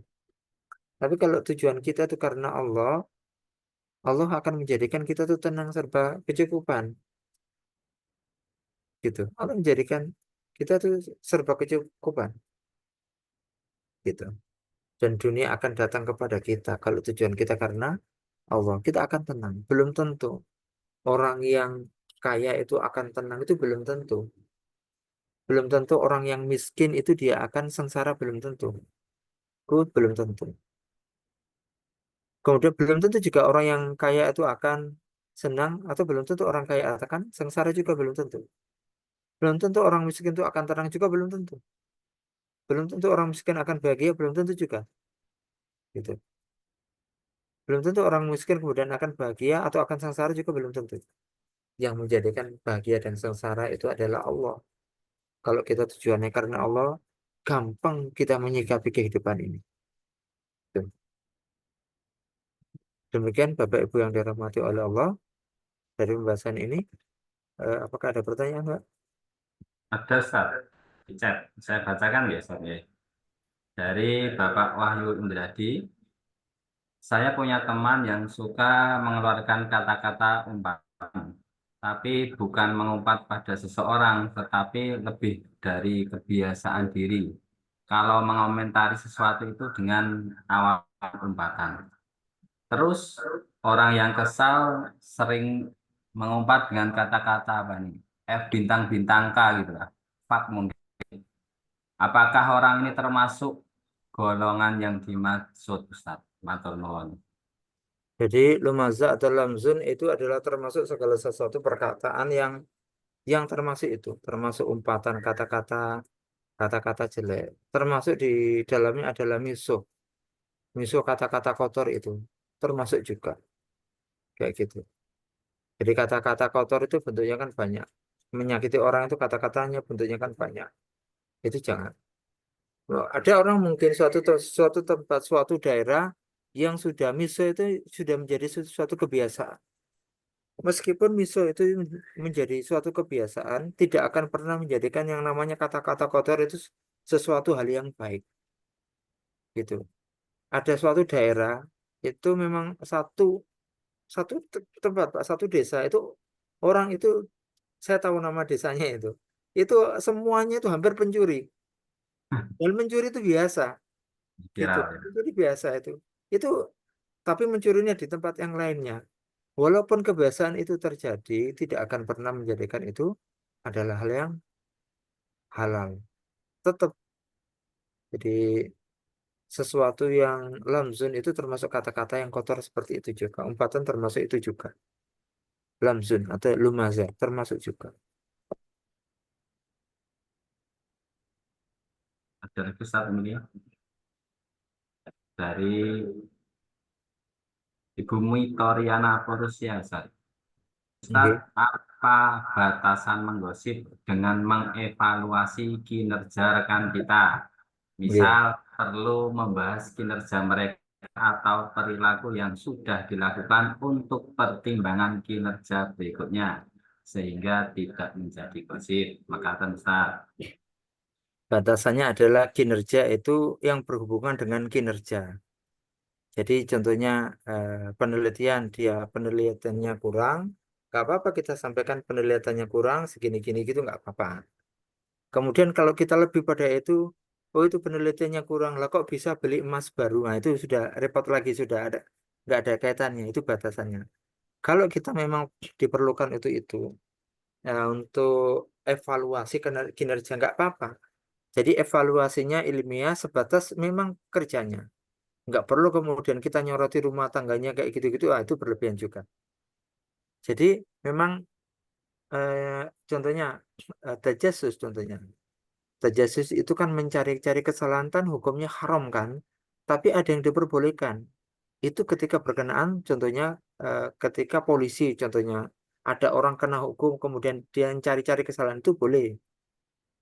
Tapi kalau tujuan kita itu karena Allah, Allah akan menjadikan kita tuh tenang serba kecukupan. Gitu. Allah menjadikan kita tuh serba kecukupan. Gitu. Dan dunia akan datang kepada kita. Kalau tujuan kita karena Allah, kita akan tenang. Belum tentu. Orang yang kaya itu akan tenang, itu belum tentu. Belum tentu orang yang miskin itu dia akan sengsara, belum tentu. Itu belum tentu. Kemudian belum tentu juga orang yang kaya itu akan senang, atau belum tentu orang kaya akan sengsara juga belum tentu. Belum tentu orang miskin itu akan tenang juga belum tentu. Belum tentu orang miskin akan bahagia, belum tentu juga. Gitu. Belum tentu orang miskin kemudian akan bahagia atau akan sengsara juga belum tentu. Yang menjadikan bahagia dan sengsara itu adalah Allah. Kalau kita tujuannya karena Allah, gampang kita menyikapi kehidupan ini. Tuh. Demikian Bapak Ibu yang dirahmati oleh Allah, dari pembahasan ini, apakah ada pertanyaan, Pak? Ada Ustaz di chat. Saya bacakan ya Ustaz ya. Dari Bapak Wahyu Indradi, saya punya teman yang suka mengeluarkan kata-kata umpatan, tapi bukan mengumpat pada seseorang, tetapi lebih dari kebiasaan diri. Kalau mengomentari sesuatu itu dengan awal umpatan. Terus orang yang kesal sering mengumpat dengan kata-kata apa nih? F bintang-bintang K gitu lah. Pak mungkin. Apakah orang ini termasuk golongan yang dimaksud Ustaz? Matur nuwun. Jadi lumaza atau lamzun itu adalah termasuk segala sesuatu perkataan yang termasuk itu, termasuk umpatan kata-kata, kata-kata jelek, termasuk di dalamnya adalah misuh, misuh kata-kata kotor itu, termasuk juga kayak gitu. Jadi kata-kata kotor itu bentuknya kan banyak, menyakiti orang itu kata-katanya bentuknya kan banyak. Itu jangan. Loh, ada orang mungkin suatu tempat, suatu daerah yang sudah miso itu sudah menjadi suatu kebiasaan. Meskipun miso itu menjadi suatu kebiasaan, tidak akan pernah menjadikan yang namanya kata-kata kotor itu sesuatu hal yang baik. Gitu. Ada suatu daerah itu memang satu satu tempat, Pak, satu desa itu orang itu saya tahu nama desanya itu. Itu semuanya itu hampir pencuri. Dan mencuri itu biasa. Gitu. Viral ya. Jadi biasa itu. Itu tapi mencurinya di tempat yang lainnya. Walaupun kebiasaan itu terjadi, tidak akan pernah menjadikan itu adalah hal yang halal. Tetap. Jadi sesuatu yang lamzun itu termasuk kata-kata yang kotor seperti itu juga. Umpatan termasuk itu juga. Lamzun atau lumazah termasuk juga. Ada lagi Ustaz ini dari Ibu Mitoriana Porusia Ustaz. Ustaz, Oke. apa batasan menggosip dengan mengevaluasi kinerja rekan kita? Oke. Misal perlu membahas kinerja mereka atau perilaku yang sudah dilakukan untuk pertimbangan kinerja berikutnya, sehingga tidak menjadi gosip. Makatan Ustaz. Batasannya adalah kinerja itu yang berhubungan dengan kinerja. Jadi contohnya penelitiannya kurang, nggak apa-apa kita sampaikan penelitiannya kurang segini-gini gitu nggak apa-apa. Kemudian kalau kita lebih pada itu, oh itu penelitiannya kurang lah kok bisa beli emas baru, nah itu sudah repot lagi sudah ada nggak ada kaitannya itu batasannya. Kalau kita memang diperlukan itu untuk evaluasi kinerja nggak apa-apa. Jadi evaluasinya ilmiah sebatas memang kerjanya. Nggak perlu kemudian kita nyoroti rumah tangganya kayak gitu-gitu, ah, itu berlebihan juga. Jadi memang contohnya tajasus contohnya. Tajasus itu kan mencari-cari kesalahan kan hukumnya haram kan, tapi ada yang diperbolehkan. Itu ketika berkenaan contohnya ketika polisi contohnya ada orang kena hukum kemudian dia cari-cari kesalahan itu boleh.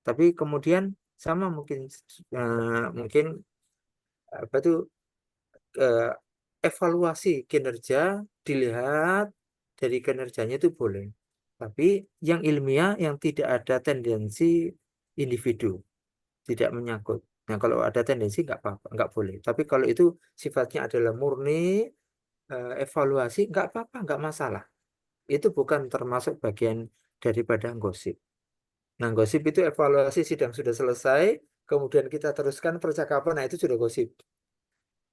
Tapi kemudian sama mungkin apa itu eh, evaluasi kinerja dilihat dari kinerjanya itu boleh. Tapi yang ilmiah yang tidak ada tendensi individu, tidak menyangkut. Nah, kalau ada tendensi nggak apa-apa, nggak boleh. Tapi kalau itu sifatnya adalah murni evaluasi, nggak apa-apa, nggak masalah. Itu bukan termasuk bagian daripada gosip. Nah, gosip itu evaluasi sidang sudah selesai, kemudian kita teruskan percakapan, nah itu sudah gosip.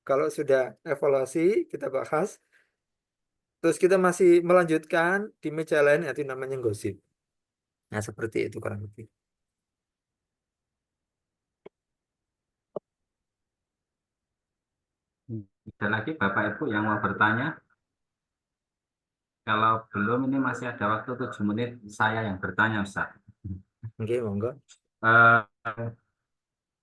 Kalau sudah evaluasi, kita bahas, terus kita masih melanjutkan di meja lain, itu namanya gosip. Nah, seperti itu kurang lebih. Ada lagi Bapak Ibu yang mau bertanya? Kalau belum, ini masih ada waktu 7 menit, saya yang bertanya, Ustaz. Oke, monggo. Eh,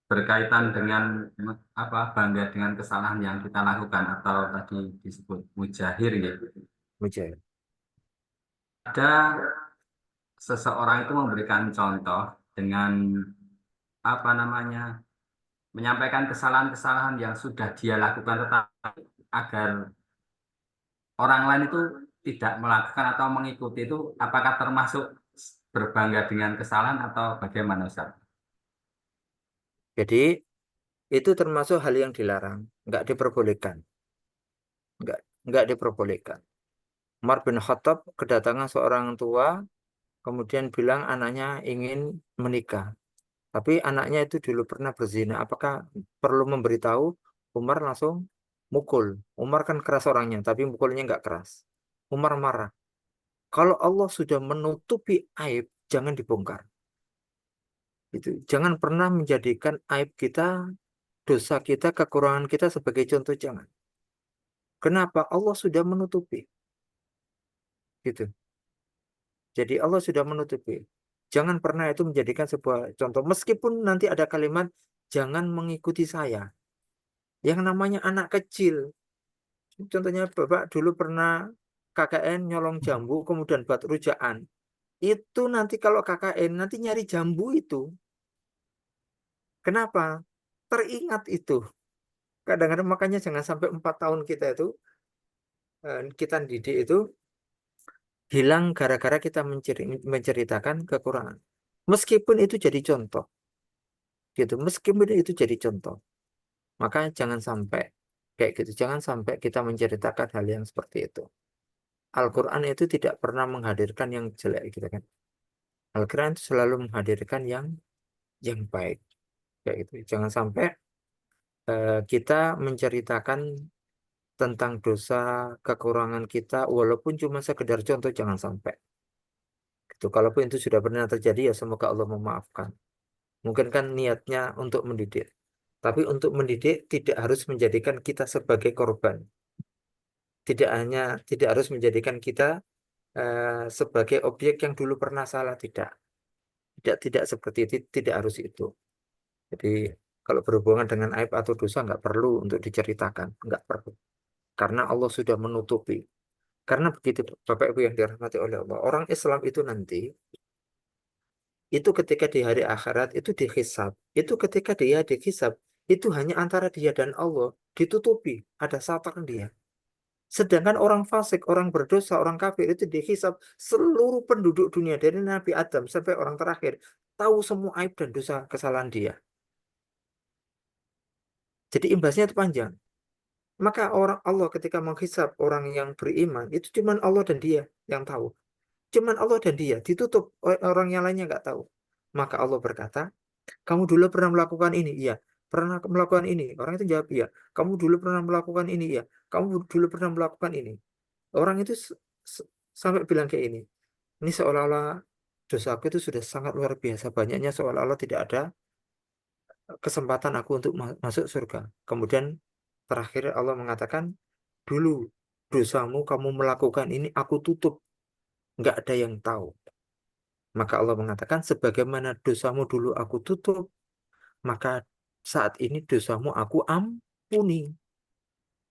Berkaitan dengan apa, bangga dengan kesalahan yang kita lakukan atau tadi disebut mujahir gitu. Meja. Ada seseorang itu memberikan contoh dengan apa namanya, menyampaikan kesalahan-kesalahan yang sudah dia lakukan, tetapi agar orang lain itu tidak melakukan atau mengikuti, itu apakah termasuk berbangga dengan kesalahan atau bagaimana, Ustaz? Jadi itu termasuk hal yang dilarang, nggak diperbolehkan, nggak diperbolehkan. Umar bin Khattab kedatangan seorang tua, kemudian bilang anaknya ingin menikah, tapi anaknya itu dulu pernah berzina. Apakah perlu memberitahu? Umar langsung mukul. Umar kan keras orangnya, tapi mukulnya nggak keras. Umar marah. Kalau Allah sudah menutupi aib, jangan dibongkar. Itu jangan pernah menjadikan aib kita, dosa kita, kekurangan kita sebagai contoh, jangan. Kenapa? Allah sudah menutupi. Gitu. Jadi Allah sudah menutupi. Jangan pernah itu menjadikan sebuah contoh. Meskipun nanti ada kalimat, jangan mengikuti saya. Yang namanya anak kecil. Contohnya Bapak dulu pernah KKN nyolong jambu, kemudian buat rujaan. Itu nanti kalau KKN, nanti nyari jambu itu. Kenapa? Teringat itu. Kadang-kadang makanya jangan sampai 4 tahun kita itu, kita didik itu, hilang gara-gara kita menceritakan kekurangan. Meskipun itu jadi contoh. Gitu. Meskipun itu jadi contoh. Maka jangan sampai kayak gitu. Jangan sampai kita menceritakan hal yang seperti itu. Al-Quran itu tidak pernah menghadirkan yang jelek gitu kan. Al-Quran itu selalu menghadirkan yang baik. Kayak gitu. Jangan sampai kita menceritakan tentang dosa, kekurangan kita, walaupun cuma sekedar contoh, jangan sampai. Gitu. Kalaupun itu sudah pernah terjadi, ya semoga Allah memaafkan. Mungkin kan niatnya untuk mendidik. Tapi untuk mendidik tidak harus menjadikan kita sebagai korban. Tidak harus menjadikan kita sebagai objek yang dulu pernah salah, tidak. Tidak seperti itu, tidak harus itu. Jadi kalau berhubungan dengan aib atau dosa nggak perlu untuk diceritakan, nggak perlu. Karena Allah sudah menutupi. Karena begitu Bapak Ibu yang dirahmati oleh Allah, orang Islam itu nanti itu ketika di hari akhirat itu dihisab. Itu ketika dia dihisab, itu hanya antara dia dan Allah, ditutupi, ada satang dia. Sedangkan orang fasik, orang berdosa, orang kafir itu dihisab, seluruh penduduk dunia dari Nabi Adam sampai orang terakhir tahu semua aib dan dosa kesalahan dia. Jadi imbasnya itu panjang. Maka orang Allah ketika menghisab orang yang beriman, itu cuman Allah dan dia yang tahu. Cuman Allah dan dia, ditutup, orang yang lainnya nggak tahu. Maka Allah berkata, kamu dulu pernah melakukan ini? Iya. Pernah melakukan ini? Orang itu jawab, iya. Kamu dulu pernah melakukan ini? Iya. Kamu dulu pernah melakukan ini? Orang itu sampai bilang kayak ini. Ini seolah-olah dosaku itu sudah sangat luar biasa banyaknya, seolah-olah tidak ada kesempatan aku untuk masuk surga. Kemudian terakhir Allah mengatakan, dulu dosamu kamu melakukan ini aku tutup, nggak ada yang tahu. Maka Allah mengatakan, sebagaimana dosamu dulu aku tutup, maka saat ini dosamu aku ampuni.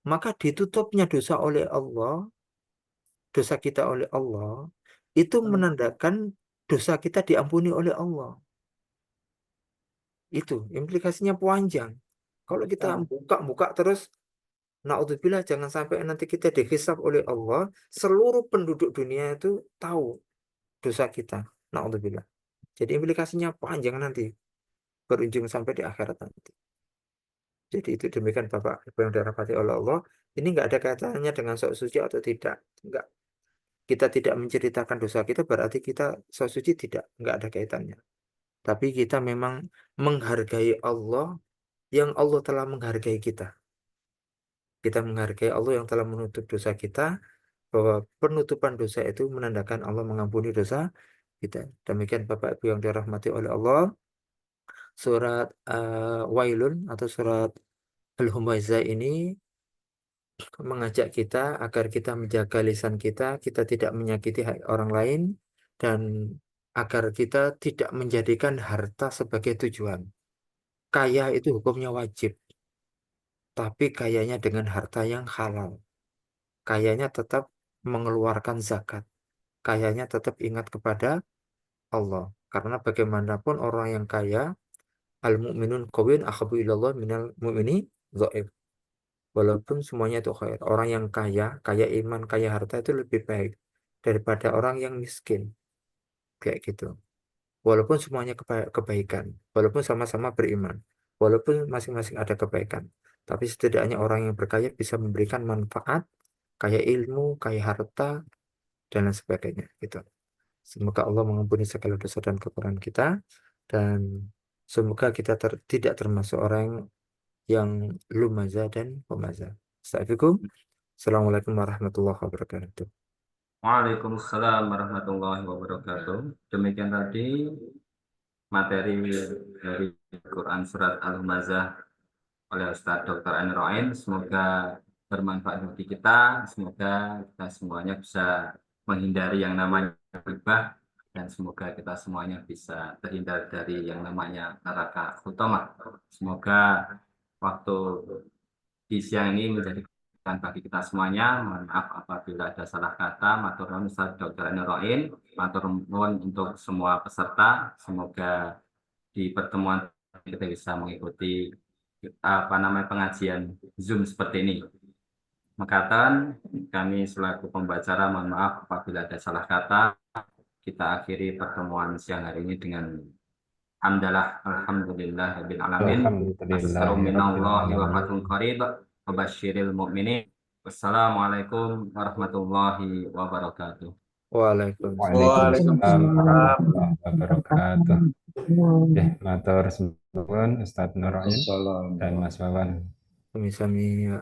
Maka ditutupnya dosa oleh Allah, dosa kita oleh Allah, itu menandakan dosa kita diampuni oleh Allah. Itu implikasinya panjang. Kalau kita buka-buka terus, naudzubillah, jangan sampai nanti kita dihisab oleh Allah, seluruh penduduk dunia itu tahu dosa kita. Naudzubillah. Jadi implikasinya panjang nanti, berujung sampai di akhirat nanti. Jadi itu demikian Bapak Ibu yang dirahmati oleh Allah. Ini nggak ada kaitannya dengan sok suci atau tidak. Nggak. Kita tidak menceritakan dosa kita berarti kita sok suci, tidak. Nggak ada kaitannya. Tapi kita memang menghargai Allah yang Allah telah menghargai kita. Kita menghargai Allah yang telah menutup dosa kita, bahwa penutupan dosa itu menandakan Allah mengampuni dosa kita. Demikian Bapak Ibu yang dirahmati oleh Allah. Surat Wailun atau surat Al-Humazah ini mengajak kita agar kita menjaga lisan kita, kita tidak menyakiti orang lain, dan agar kita tidak menjadikan harta sebagai tujuan. Kaya itu hukumnya wajib, tapi kayanya dengan harta yang halal. Kayanya tetap mengeluarkan zakat. Kayanya tetap ingat kepada Allah. Karena bagaimanapun orang yang kaya, al-mu'minun qawiyun ahabbu ilallah minal mu'mini dhaif. Walaupun semuanya itu khair. Orang yang kaya, kaya iman, kaya harta itu lebih baik daripada orang yang miskin. Kayak gitu. Walaupun semuanya kebaikan. Walaupun sama-sama beriman. Walaupun masing-masing ada kebaikan. Tapi setidaknya orang yang berkaya bisa memberikan manfaat, kaya ilmu, kaya harta, dan lain sebagainya. Gitu. Semoga Allah mengampuni segala dosa dan kekurangan kita. Dan semoga kita tidak termasuk orang yang lumaza dan pemaza. Astagfirullahaladzim. Assalamualaikum warahmatullahi wabarakatuh. Waalaikumsalam warahmatullahi wabarakatuh. Demikian tadi materi dari Quran Surat Al-Humazah oleh Ustaz Dr. Anir Roin. Semoga bermanfaat bagi kita. Semoga kita semuanya bisa menghindari yang namanya ribah, dan semoga kita semuanya bisa terhindar dari yang namanya neraka hutamah. Semoga waktu di siang ini menjadikan bagi kita semuanya. Mohon maaf apabila ada salah kata. Matur nuwun Ustaz Dr. Anir Roin. Matur nuwun untuk semua peserta. Semoga di pertemuan kita bisa mengikuti pengajian Zoom seperti ini. Mekaten, kami selaku pembicara mohon maaf apabila ada salah kata. Kita akhiri pertemuan siang hari ini dengan hamdalah alhamdulillahirabbil alamin. Astaghfirullahi wa atubu qarib. Wabasyiril mu'minin. Wassalamualaikum warahmatullahi wabarakatuh. Waalaikumsalam Waalaikumsalam. Wabarakatuh. Oke, matur suwun Ustadz Nur Roin Assalamualaikum. dan Mas Wawan. Sami-sami.